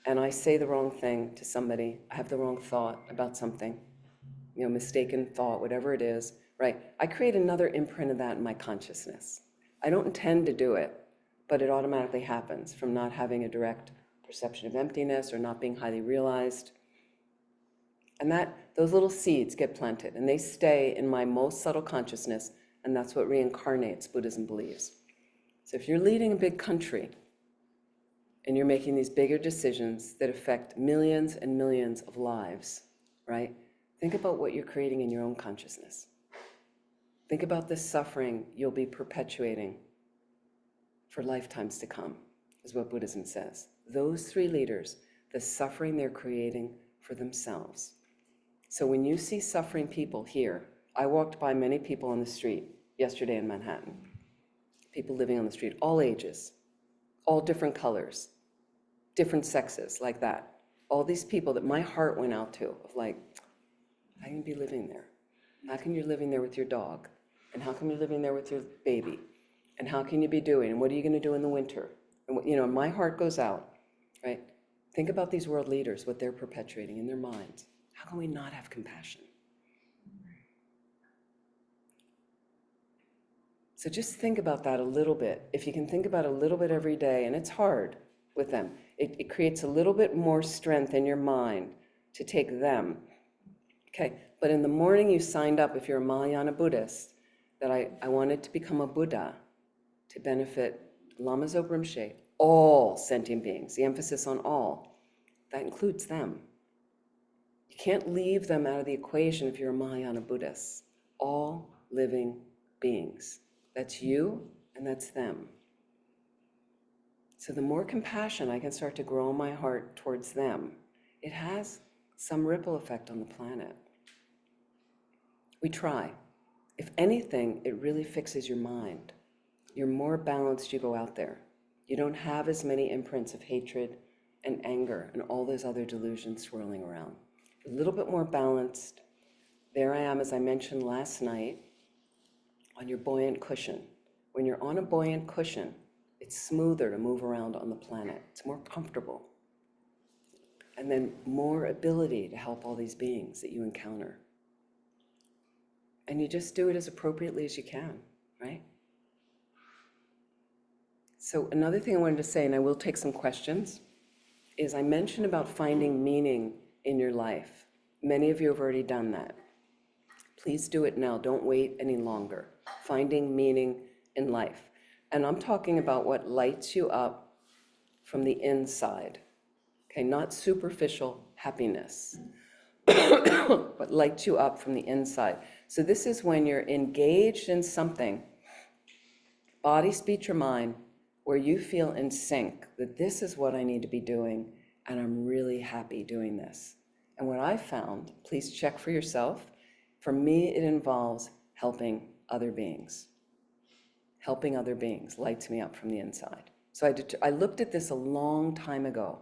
and I say the wrong thing to somebody, I have the wrong thought about something, mistaken thought, whatever it is, right? I create another imprint of that in my consciousness. I don't intend to do it, but it automatically happens from not having a direct perception of emptiness or not being highly realized. And those little seeds get planted and they stay in my most subtle consciousness, and that's what reincarnates Buddhism believes. So if you're leading a big country and you're making these bigger decisions that affect millions and millions of lives, right? Think about what you're creating in your own consciousness. Think about the suffering you'll be perpetuating for lifetimes to come, is what Buddhism says. Those three leaders, the suffering they're creating for themselves. So when you see suffering people here, I walked by many people on the street yesterday in Manhattan, people living on the street, all ages, all different colors, different sexes, like that. All these people that my heart went out to, of like, how can you be living there? How come you're living there with your dog? And how come you're living there with your baby? And how can you be doing? And what are you going to do in the winter? And my heart goes out, right? Think about these world leaders, what they're perpetuating in their minds. How can we not have compassion? So just think about that a little bit. If you can think about it a little bit every day, and it's hard with them, it creates a little bit more strength in your mind to take them. Okay, but in the morning you signed up, if you're a Mahayana Buddhist, that I wanted to become a Buddha to benefit Lama Zopa Rinpoche, all sentient beings, the emphasis on all. That includes them. You can't leave them out of the equation if you're a Mahayana Buddhist. All living beings. That's you and that's them. So the more compassion I can start to grow in my heart towards them, it has some ripple effect on the planet. We try. If anything, it really fixes your mind. You're more balanced, you go out there. You don't have as many imprints of hatred and anger and all those other delusions swirling around. A little bit more balanced. There I am, as I mentioned last night, on your buoyant cushion. When you're on a buoyant cushion, it's smoother to move around on the planet. It's more comfortable. And then more ability to help all these beings that you encounter. And you just do it as appropriately as you can, right? So another thing I wanted to say, and I will take some questions, is I mentioned about finding meaning in your life. Many of you have already done that. Please do it now. Don't wait any longer. Finding meaning in life. And I'm talking about what lights you up from the inside. Okay, not superficial happiness, but lights you up from the inside. So this is when you're engaged in something, body, speech, or mind, where you feel in sync that this is what I need to be doing, and I'm really happy doing this. And what I found, please check for yourself, for me it involves helping other beings. Helping other beings lights me up from the inside. So I looked at this a long time ago,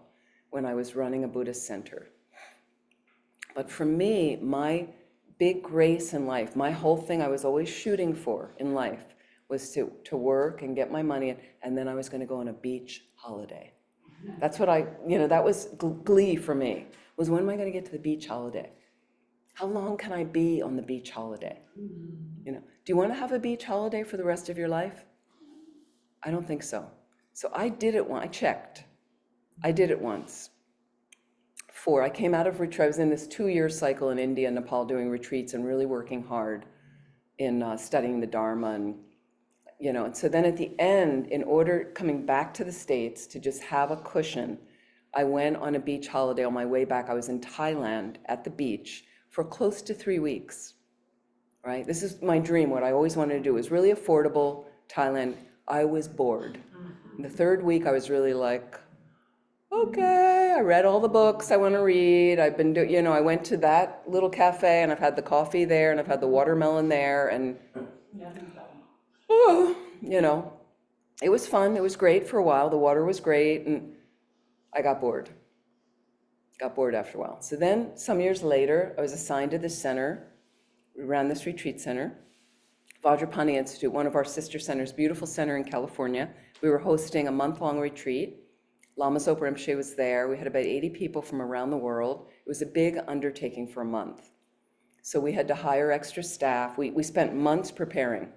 when I was running a Buddhist center. But for me, my big grace in life, my whole thing I was always shooting for in life was to work and get my money, and then I was going to go on a beach holiday. That's what that was glee for me, was when am I going to get to the beach holiday? How long can I be on the beach holiday? Do you want to have a beach holiday for the rest of your life? I don't think so. So I did it once. I checked. I did it once. I came out of retreat. I was in this 2-year cycle in India and Nepal doing retreats and really working hard in studying the Dharma. And so then at the end, in order, coming back to the States to just have a cushion, I went on a beach holiday. On my way back, I was in Thailand at the beach for close to 3 weeks, right? This is my dream. What I always wanted to do. It was really affordable, Thailand. I was bored. In the 3rd week, I was really like, okay, I read all the books I want to read. I've been doing, I went to that little cafe and I've had the coffee there and I've had the watermelon there and, it was fun. It was great for a while. The water was great and I got bored. Got bored after a while. So then some years later, I was assigned to this center. We ran this retreat center, Vajrapani Institute, one of our sister centers, beautiful center in California. We were hosting a month-long retreat. Lama Zopa Rinpoche was there. We had about 80 people from around the world. It was a big undertaking for a month. So we had to hire extra staff. We spent months preparing,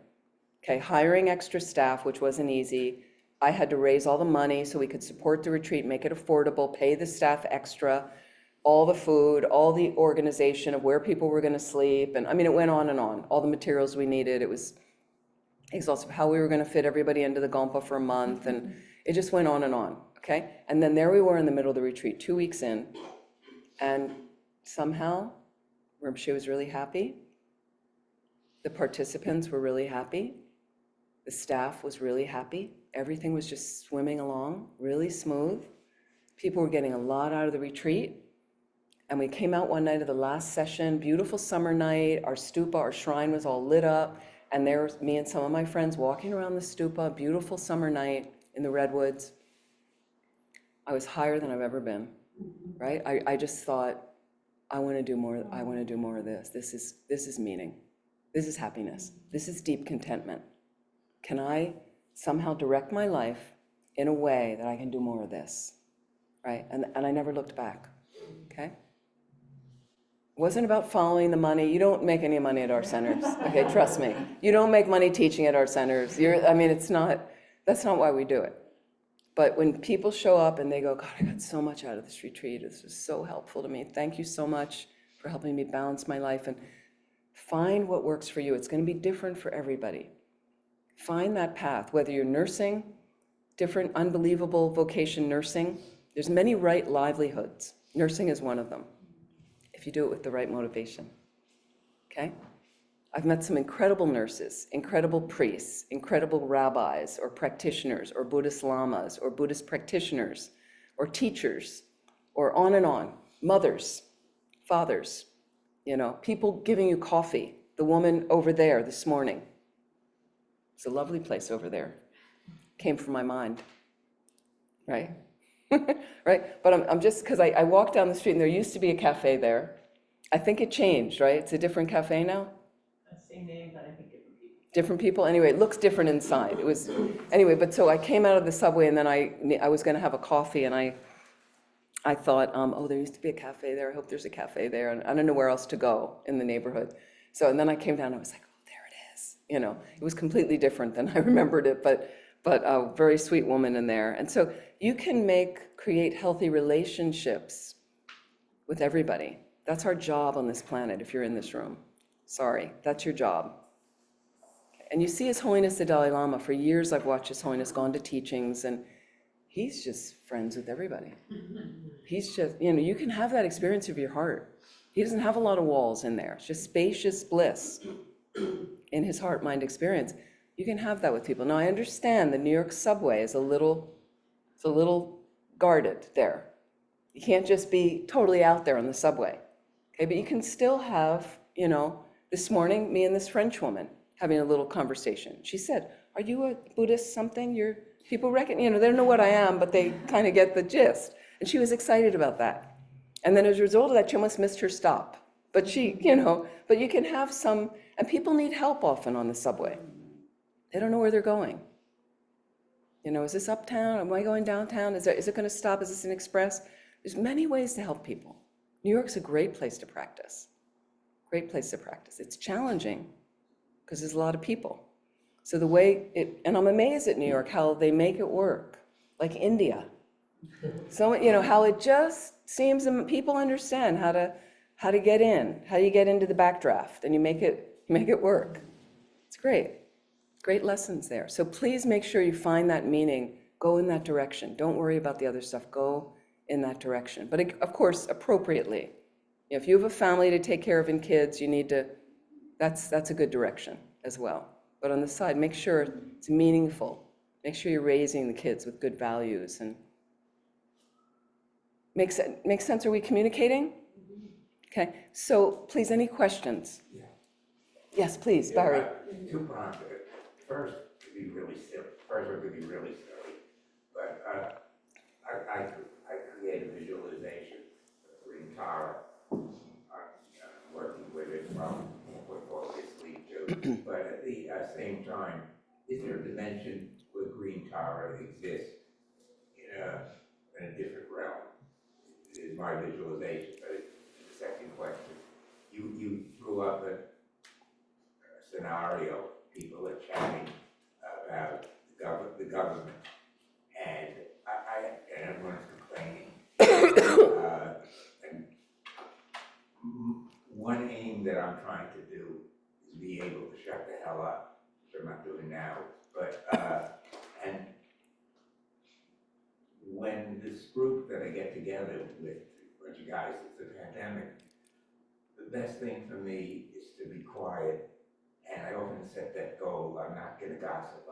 hiring extra staff, which wasn't easy. I had to raise all the money so we could support the retreat, make it affordable, pay the staff extra, all the food, all the organization of where people were going to sleep. And it went on and on. All the materials we needed. It was exhaustive, how we were going to fit everybody into the Gompa for a month. And it just went on and on. And then there we were in the middle of the retreat, 2 weeks in, and somehow Rinpoche was really happy. The participants were really happy. The staff was really happy. Everything was just swimming along, really smooth. People were getting a lot out of the retreat. And we came out one night of the last session, beautiful summer night. Our stupa, our shrine was all lit up. And there was me and some of my friends walking around the stupa, beautiful summer night in the redwoods. I was higher than I've ever been, right? I just thought, I want to do more. I want to do more of this. This is meaning. This is happiness. This is deep contentment. Can I somehow direct my life in a way that I can do more of this, right? And I never looked back, It wasn't about following the money. You don't make any money at our centers, Trust me. You don't make money teaching at our centers. That's not why we do it. But when people show up and they go, God, I got so much out of this retreat. This was so helpful to me. Thank you so much for helping me balance my life. And find what works for you. It's going to be different for everybody. Find that path, whether you're nursing, different unbelievable vocation nursing. There's many right livelihoods. Nursing is one of them, if you do it with the right motivation. I've met some incredible nurses, incredible priests, incredible rabbis or practitioners or Buddhist lamas or Buddhist practitioners or teachers or on and on, mothers, fathers, people giving you coffee. The woman over there this morning, it's a lovely place over there, came from my mind, right? Right, but I'm just, because I walked down the street and there used to be a cafe there. I think it changed, right? It's a different cafe now. Same name, but I think Different people. Anyway, it looks different inside. It was, anyway, but so I came out of the subway and then I was going to have a coffee and I thought, there used to be a cafe there. I hope there's a cafe there. And I don't know where else to go in the neighborhood. So, and then I came down and I was like, oh, there it is. It was completely different than I remembered it, but a very sweet woman in there. And so you can create healthy relationships with everybody. That's our job on this planet if you're in this room. Sorry, that's your job. And you see His Holiness the Dalai Lama. For years I've watched His Holiness gone to teachings and he's just friends with everybody. He's just, you can have that experience of your heart. He doesn't have a lot of walls in there. It's just spacious bliss in his heart-mind experience. You can have that with people. Now I understand the New York subway is a little guarded there. You can't just be totally out there on the subway. But you can still have, this morning, me and this French woman having a little conversation. She said, are you a Buddhist something? People reckon, they don't know what I am, but they kind of get the gist. And she was excited about that. And then as a result of that, she almost missed her stop. But she, but you can have some, and people need help often on the subway. They don't know where they're going. Is this uptown? Am I going downtown? Is it going to stop? Is this an express? There's many ways to help people. New York's a great place to practice. Great place to practice. It's challenging because there's a lot of people. So the way and I'm amazed at New York, how they make it work, like India. So, how it just seems people understand how to get in, how you get into the backdraft, and you make it work. It's great. Great lessons there. So please make sure you find that meaning, go in that direction. Don't worry about the other stuff, go in that direction. But of course, appropriately. If you have a family to take care of and kids, you need to, that's a good direction as well. But on the side, make sure it's meaningful. Make sure you're raising the kids with good values. And makes sense? Are we communicating? Okay, so please, any questions? Yeah. Yes, please, Barry. Two prongs. First, to be really silly. First one could be really silly, but I create a visualization of green Tara. Working with it from football this week too. But at the same time, is there a dimension where green Tara exists in a different realm? Is my visualization. But the second question, you threw up a scenario. People are chatting about the government, and and everyone's complaining. And one aim that I'm trying to do is be able to shut the hell up, which I'm not doing now. But and when this group that I get together with a bunch of guys, it's a pandemic. The best thing for me is to be quiet. And I often set that goal, I'm not going to gossip.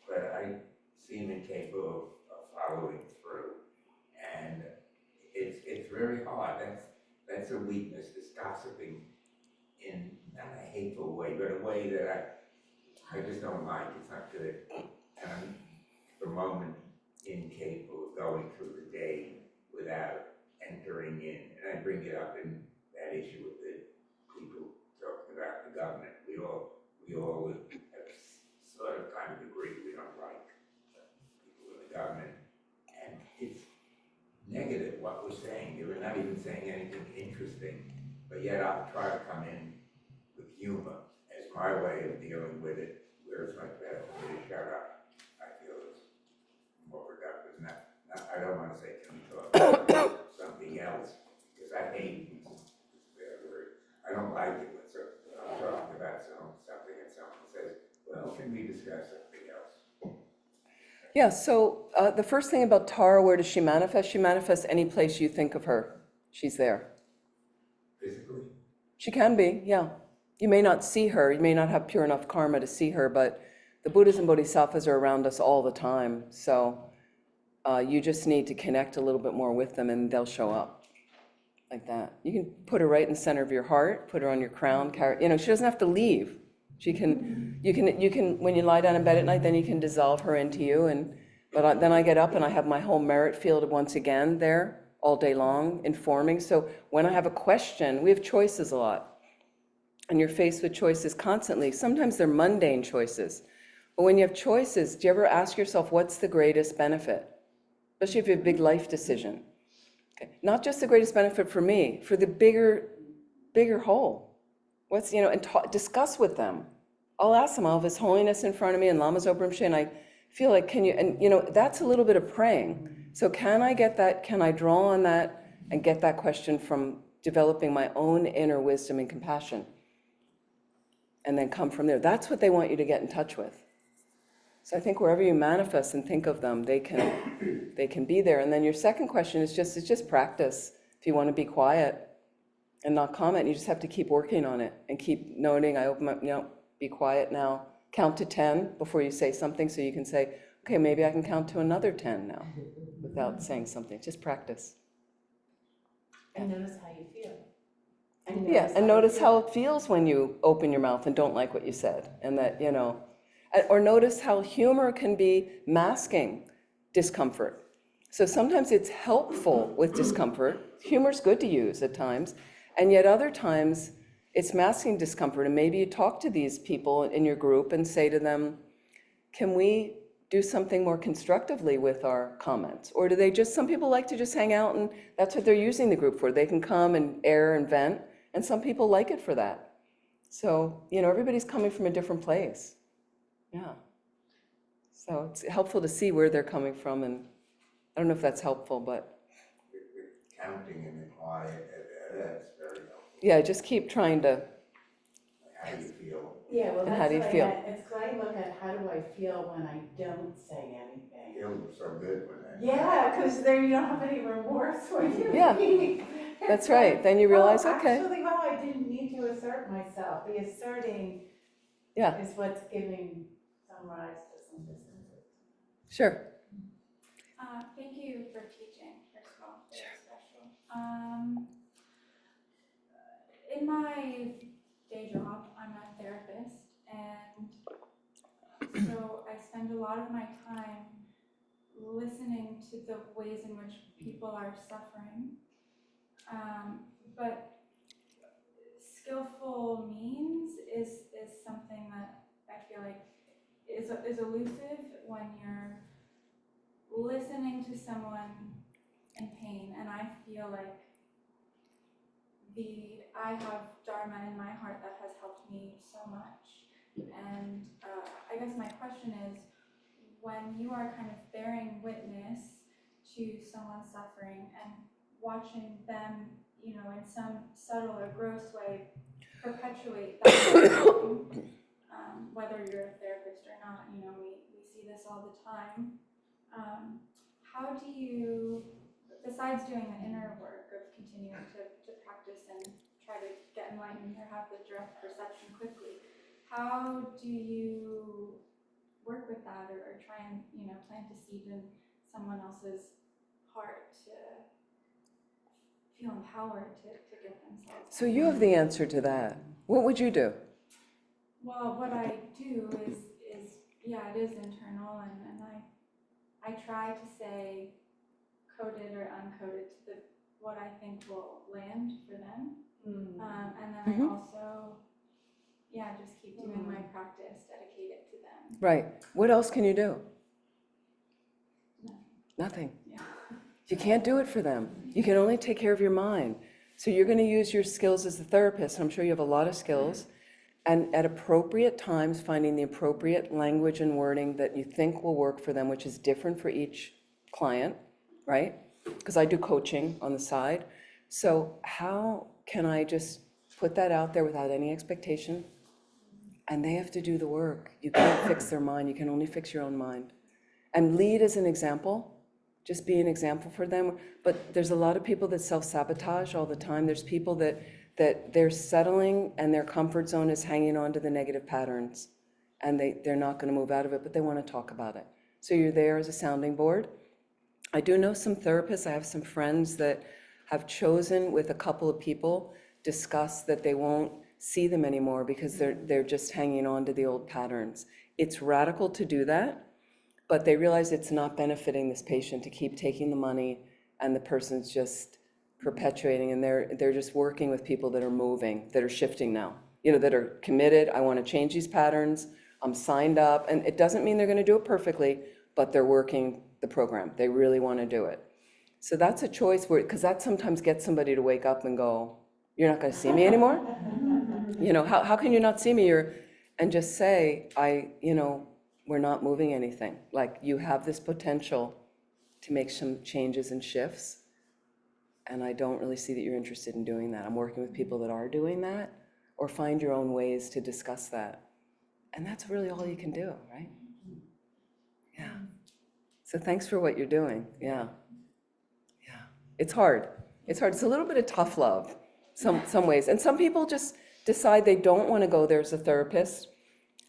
But I seem incapable of following through. And it's very hard. That's a weakness, this gossiping in not a hateful way, but a way that I just don't like. It's not good. And I'm, for the moment, incapable of going through the day without entering in. And I bring it up in that issue with the people talking about the government. We all have sort of kind of agreed we don't like people in the government. And it's negative what we're saying. We're not even saying anything interesting, but yet I'll try to come in with humor as my way of dealing with it, where it's much better for me to shut up. I feel it's more productive. I don't want to say, can we talk about something else? Because I hate I don't like it when I'm talking about something and someone says, well, can we discuss something else? Yeah, so the first thing about Tara, where does she manifest? She manifests any place you think of her. She's there. Physically? She can be, yeah. You may not see her, you may not have pure enough karma to see her, but the Buddhas and Bodhisattvas are around us all the time. So you just need to connect a little bit more with them and they'll show up. Like that. You can put her right in the center of your heart, put her on your crown, she doesn't have to leave. You can, when you lie down in bed at night, then you can dissolve her into you. But then I get up and I have my whole merit field once again there all day long, informing. So when I have a question, we have choices a lot. And you're faced with choices constantly. Sometimes they're mundane choices. But when you have choices, do you ever ask yourself, what's the greatest benefit? Especially if you have a big life decision. Okay. Not just the greatest benefit for me, for the bigger whole. And discuss with them. I'll ask them, I'll have His Holiness in front of me and Lama Zopa Rinpoche, and I feel like, that's a little bit of praying. So can I get that, can I draw on that and get that question from developing my own inner wisdom and compassion? And then come from there. That's what they want you to get in touch with. So I think wherever you manifest and think of them, they can be there. And then your second question is it's just practice. If you want to be quiet and not comment, you just have to keep working on it and keep noting, I open my, be quiet now. Count to 10 before you say something so you can say, okay, maybe I can count to another 10 now without saying something. Just practice. And notice how you feel. Yeah, and notice how it feels when you open your mouth and don't like what you said. And that, or notice how humor can be masking discomfort. So sometimes it's helpful with discomfort. Humor's good to use at times, and yet other times it's masking discomfort. And maybe you talk to these people in your group and say to them, can we do something more constructively with our comments? Or do they just, some people like to just hang out and that's what they're using the group for. They can come and air and vent, and some people like it for that. So, everybody's coming from a different place. Yeah. So it's helpful to see where they're coming from, and I don't know if that's helpful, but With counting in the quiet, that's very helpful. yeah, just keep trying to, How do you feel? Yeah, well, And that's how do you what I feel? meant. It's 'cause I look at how do I feel when I don't say anything. Feels so good when that. Yeah, because there you don't have any remorse when you Yeah, leave. that's It's right. like, Then you realize, oh, okay. Actually, well, I didn't need to assert myself. The asserting Yeah, is what's giving some rise to some discomfort. sure. Thank you for teaching, first of all, very special. In my day job, I'm a therapist, and so I spend a lot of my time listening to the ways in which people are suffering. But skillful means is something that I feel like is elusive when you're listening to someone in pain, and I feel like I have Dharma in my heart that has helped me so much. And I guess my question is, when you are kind of bearing witness to someone suffering and watching them, in some subtle or gross way perpetuate that suffering, whether you're a therapist or not, we see this all the time. How do you, besides doing the inner work of continuing to practice and try to get enlightened or have the direct perception quickly, how do you work with that or try and, plant a seed in someone else's heart to feel empowered to get themselves? So you have the answer to that. What would you do? Well, what I do is yeah, it is internal, and I try to say coded or uncoded to what I think will land for them. And then I also, just keep doing my practice, dedicate it to them. Right. What else can you do? Nothing. Yeah. You can't do it for them. You can only take care of your mind. So you're going to use your skills as a therapist. I'm sure you have a lot of skills. And at appropriate times, finding the appropriate language and wording that you think will work for them, which is different for each client, right? Because I do coaching on the side. So how can I just put that out there without any expectation? And they have to do the work. You can't fix their mind. You can only fix your own mind. And lead as an example. Just be an example for them. But there's a lot of people that self-sabotage all the time. There's people that they're settling and their comfort zone is hanging on to the negative patterns. And they're not going to move out of it, but they want to talk about it. So you're there as a sounding board. I do know some therapists. I have some friends that have chosen with a couple of people, discuss that they won't see them anymore because they're just hanging on to the old patterns. It's radical to do that, but they realize it's not benefiting this patient to keep taking the money and the person's just perpetuating, and they're just working with people that are moving, that are shifting now, that are committed. I want to change these patterns. I'm signed up, and it doesn't mean they're going to do it perfectly, but they're working the program. They really want to do it. So that's a choice because that sometimes gets somebody to wake up and go, you're not going to see me anymore? How can you not see me? And just say, we're not moving anything. Like, you have this potential to make some changes and shifts, and I don't really see that you're interested in doing that. I'm working with people that are doing that, or find your own ways to discuss that. And that's really all you can do, right? Yeah. So thanks for what you're doing. Yeah. Yeah. It's hard. It's hard. It's a little bit of tough love, some ways. And some people just decide they don't want to go there as a therapist,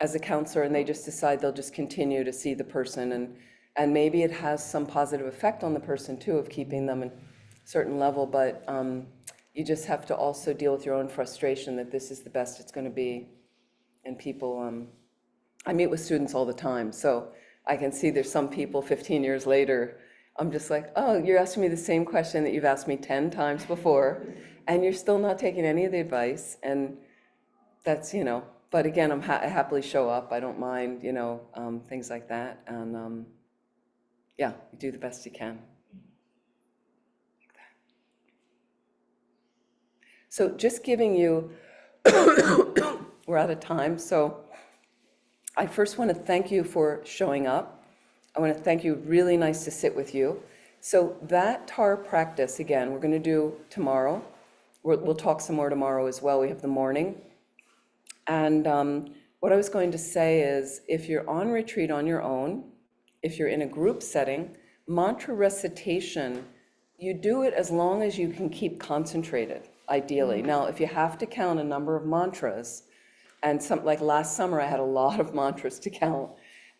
as a counselor, and they just decide they'll just continue to see the person. And maybe it has some positive effect on the person too, of keeping them in a certain level, but you just have to also deal with your own frustration that this is the best it's going to be. And people, I meet with students all the time, so I can see there's some people 15 years later, I'm just like, oh, you're asking me the same question that you've asked me 10 times before, and you're still not taking any of the advice. And that's, but again, I happily show up. I don't mind, things like that. And yeah, you do the best you can. So just giving you, we're out of time. So I first want to thank you for showing up. I want to thank you. Really nice to sit with you. So that tar practice, again, we're going to do tomorrow. We'll talk some more tomorrow as well. We have the morning. And what I was going to say is, if you're on retreat on your own, if you're in a group setting, mantra recitation, you do it as long as you can keep concentrated, ideally. Now, if you have to count a number of mantras, and like last summer, I had a lot of mantras to count,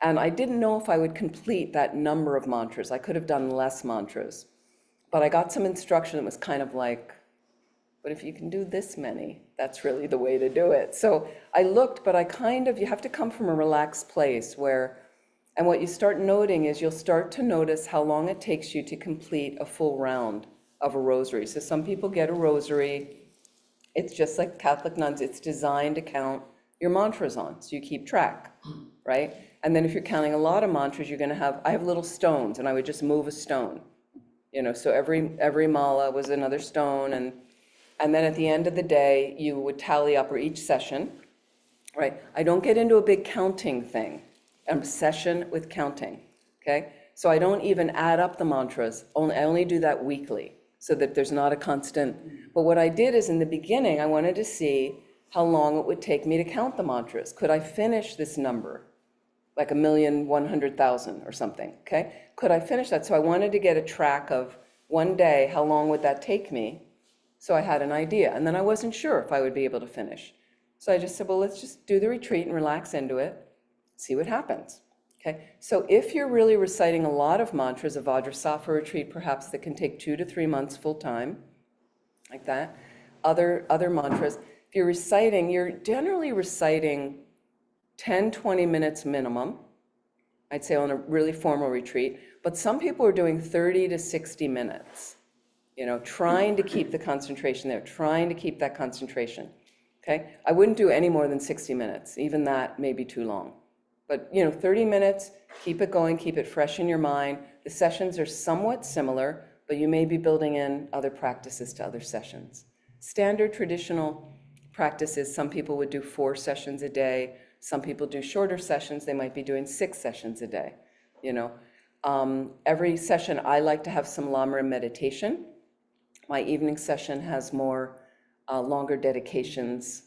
and I didn't know if I would complete that number of mantras. I could have done less mantras, but I got some instruction that was kind of like, but if you can do this many, that's really the way to do it. So I looked, but you have to come from a relaxed place where, and what you start noting is you'll start to notice how long it takes you to complete a full round of a rosary. So some people get a rosary. It's just like Catholic nuns. It's designed to count your mantras on, so you keep track, right? And then if you're counting a lot of mantras, I have little stones, and I would just move a stone, so every mala was another stone, and then at the end of the day, you would tally up, or each session, right? I don't get into a big counting thing. I'm obsession with counting, okay? So I don't even add up the mantras. I only do that weekly, so that there's not a constant. But what I did is, in the beginning, I wanted to see how long it would take me to count the mantras. Could I finish this number? Like 1,100,000 or something, okay? Could I finish that? So I wanted to get a track of one day, how long would that take me? So I had an idea, and then I wasn't sure if I would be able to finish. So I just said, well, let's just do the retreat and relax into it, see what happens, okay? So if you're really reciting a lot of mantras, a Vajrasattva retreat perhaps that can take 2 to 3 months full time, like that. Other mantras, if you're generally reciting 10, 20 minutes minimum, I'd say on a really formal retreat, but some people are doing 30 to 60 minutes. Trying to keep the concentration there, trying to keep that concentration, okay? I wouldn't do any more than 60 minutes. Even that may be too long. But, 30 minutes, keep it going, keep it fresh in your mind. The sessions are somewhat similar, but you may be building in other practices to other sessions. Standard traditional practices, some people would do 4 sessions a day. Some people do shorter sessions. They might be doing 6 sessions a day, Every session, I like to have some lamrim meditation. My evening session has more longer dedications,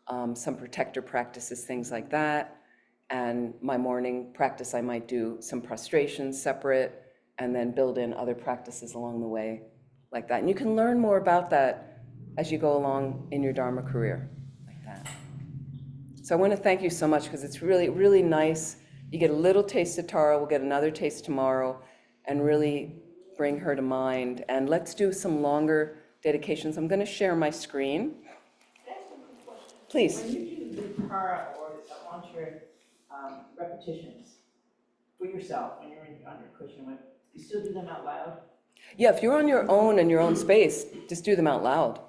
some protector practices, things like that. And my morning practice, I might do some prostrations separate and then build in other practices along the way like that. And you can learn more about that as you go along in your Dharma career like that. So I want to thank you so much, because it's really, really nice. You get a little taste of Tara. We'll get another taste tomorrow, and really bring her to mind. And let's do some longer dedications. I'm going to share my screen. Can I ask a quick question? Please. When you do the para or the mantra repetitions for yourself, when you're on your cushion, you still do them out loud? Yeah, if you're on your own in your own space, just do them out loud.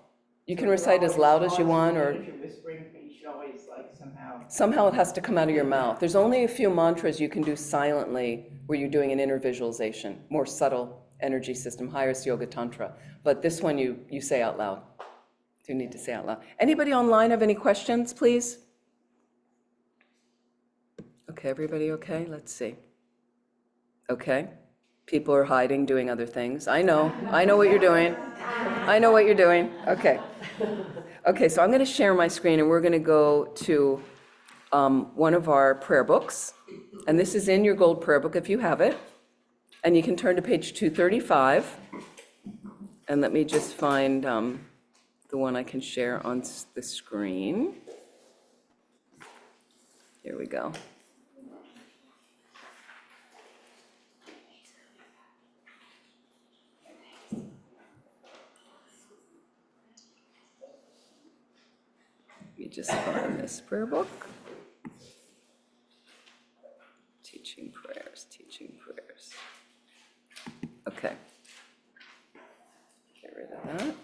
You can recite as loud as you want, or if you're whispering, but you should always somehow. Somehow it has to come out of your mouth. There's only a few mantras you can do silently where you're doing an inner visualization, more subtle energy system, highest yoga tantra. But this one you say out loud. You need to say out loud. Anybody online have any questions, please? Okay, everybody okay? Let's see. Okay. People are hiding, doing other things. I know what you're doing. I know what you're doing. Okay. Okay, so I'm going to share my screen, and we're going to go to one of our prayer books. And this is in your gold prayer book if you have it. And you can turn to page 235. And let me just find the one I can share on the screen. Here we go. Let me just find this prayer book. Teaching prayers, teaching prayers. Okay. Get rid of that.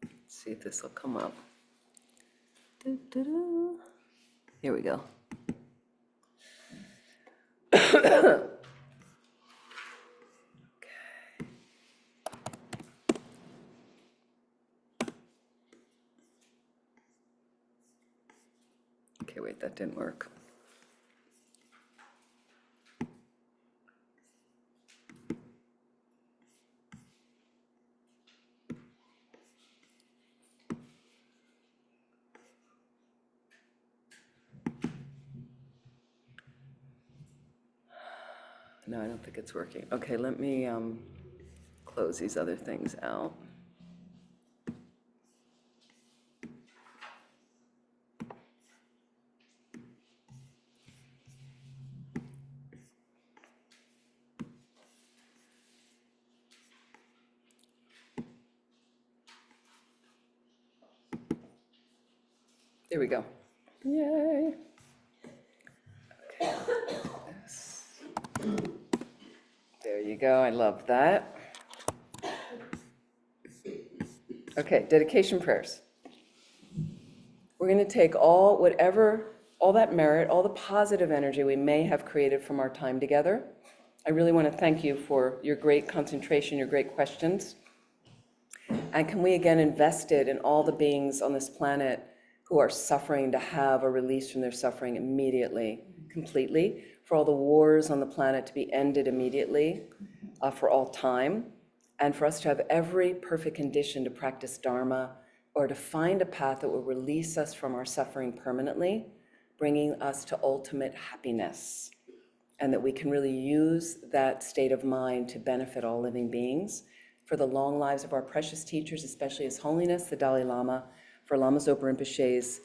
Let's see if this will come up. Doo-doo-doo. Here we go. Okay, wait, that didn't work. No, I don't think it's working. Okay, let me close these other things out. There we go. Yay. Okay. There you go. I love that. Okay, dedication prayers. We're going to take all that merit, all the positive energy we may have created from our time together. I really want to thank you for your great concentration, your great questions. And can we again invest it in all the beings on this planet who are suffering to have a release from their suffering immediately, completely, for all the wars on the planet to be ended immediately, for all time, and for us to have every perfect condition to practice Dharma or to find a path that will release us from our suffering permanently, bringing us to ultimate happiness, and that we can really use that state of mind to benefit all living beings, for the long lives of our precious teachers, especially His Holiness, the Dalai Lama, for Lama Zopa Rinpoche's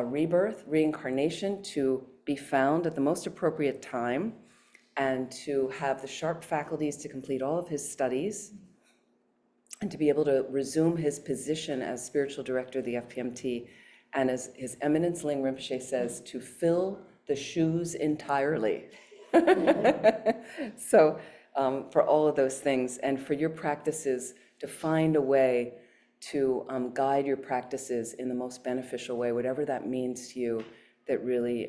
rebirth, reincarnation, to be found at the most appropriate time, and to have the sharp faculties to complete all of his studies, and to be able to resume his position as spiritual director of the FPMT, and as His Eminence Ling Rinpoche says, to fill the shoes entirely. So for all of those things, and for your practices, to find a way to guide your practices in the most beneficial way, whatever that means to you, that really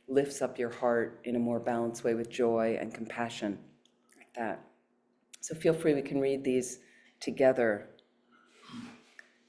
lifts up your heart in a more balanced way with joy and compassion, like that. So feel free, we can read these together.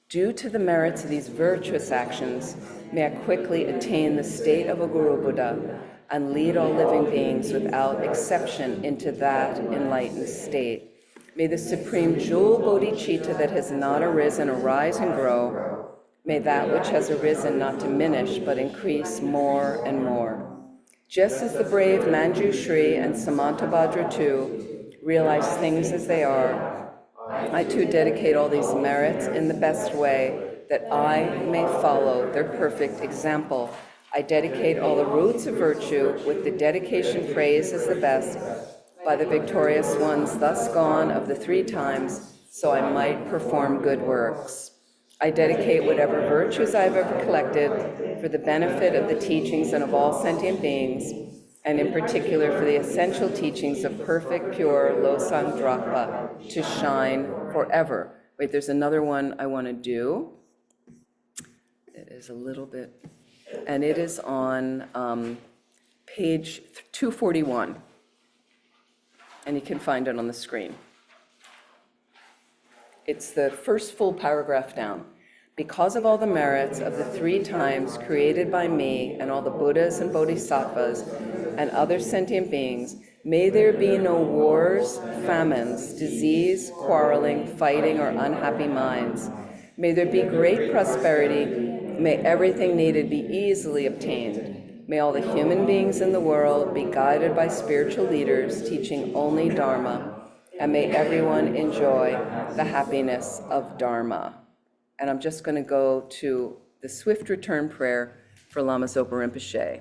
Due to the merits of these virtuous actions, may I quickly attain the state of a Guru Buddha and lead all living beings without exception into that enlightened state. May the supreme jewel bodhicitta that has not arisen arise and grow. May that which has arisen not diminish, but increase more and more. Just as the brave Manju Shri and Samantabhadra too realize things as they are, I too dedicate all these merits in the best way that I may follow their perfect example. I dedicate all the roots of virtue with the dedication praised as the best by the victorious ones thus gone of the 3 times, so I might perform good works. I dedicate whatever virtues I've ever collected for the benefit of the teachings and of all sentient beings, and in particular for the essential teachings of perfect, pure Losang Drakpa to shine forever. Wait, there's another one I want to do. It is a little bit, and it is on page 241, and you can find it on the screen. It's the first full paragraph down. Because of all the merits of the 3 times created by me and all the Buddhas and Bodhisattvas and other sentient beings, may there be no wars, famines, disease, quarreling, fighting, or unhappy minds. May there be great prosperity. May everything needed be easily obtained. May all the human beings in the world be guided by spiritual leaders teaching only Dharma. And may everyone enjoy the happiness of Dharma. And I'm just going to go to the swift return prayer for Lama Zopa Rinpoche.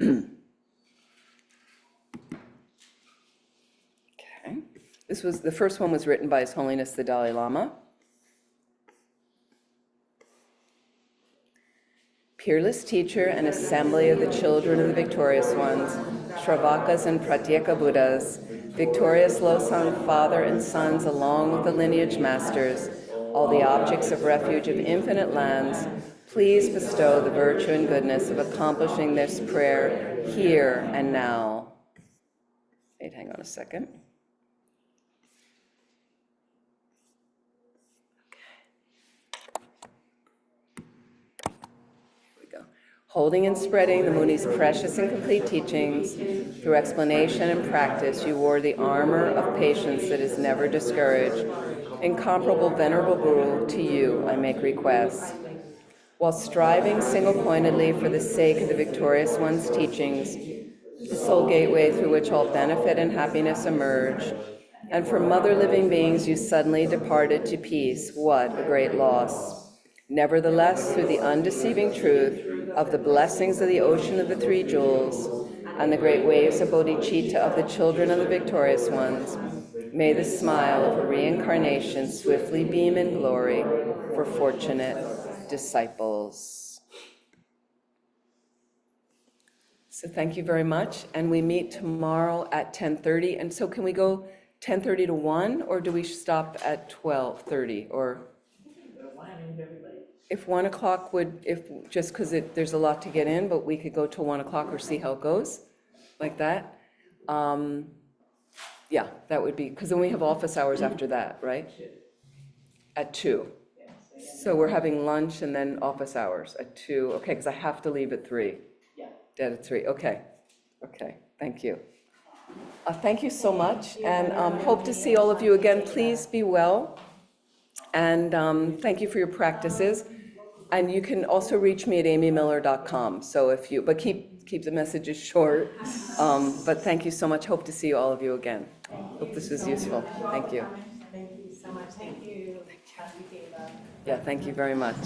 Okay. The first one was written by His Holiness the Dalai Lama. Peerless teacher and assembly of the children of the victorious ones, Shravakas and Pratyeka Buddhas, victorious Losang father and sons along with the lineage masters, all the objects of refuge of infinite lands, please bestow the virtue and goodness of accomplishing this prayer here and now. Wait, hang on a second. Holding and spreading the Muni's precious and complete teachings, through explanation and practice, you wore the armor of patience that is never discouraged. Incomparable Venerable Guru, to you I make request. While striving single-pointedly for the sake of the victorious one's teachings, the sole gateway through which all benefit and happiness emerge, and from mother living beings you suddenly departed to peace, what a great loss. Nevertheless, through the undeceiving truth of the blessings of the ocean of the three jewels and the great waves of bodhicitta of the children of the victorious ones, may the smile of a reincarnation swiftly beam in glory for fortunate disciples. So thank you very much, and we meet tomorrow at 10:30. And so can we go 10:30 to 1, or do we stop at 12:30, or? If 1 o'clock just because there's a lot to get in, but we could go till 1 o'clock or see how it goes, like that. Yeah, that would be, because then we have office hours after that, right? At 2. So we're having lunch and then office hours at 2. Okay, because I have to leave at 3. Yeah. Dead at 3, okay. Okay, thank you. Thank you so much, and hope to see all of you again. Please be well, and thank you for your practices. And you can also reach me at amymiller.com. So but keep the messages short. But thank you so much. Hope to see all of you again. Hope this was useful. Thank you. Thank you so much. Thank you. Yeah, thank you very much.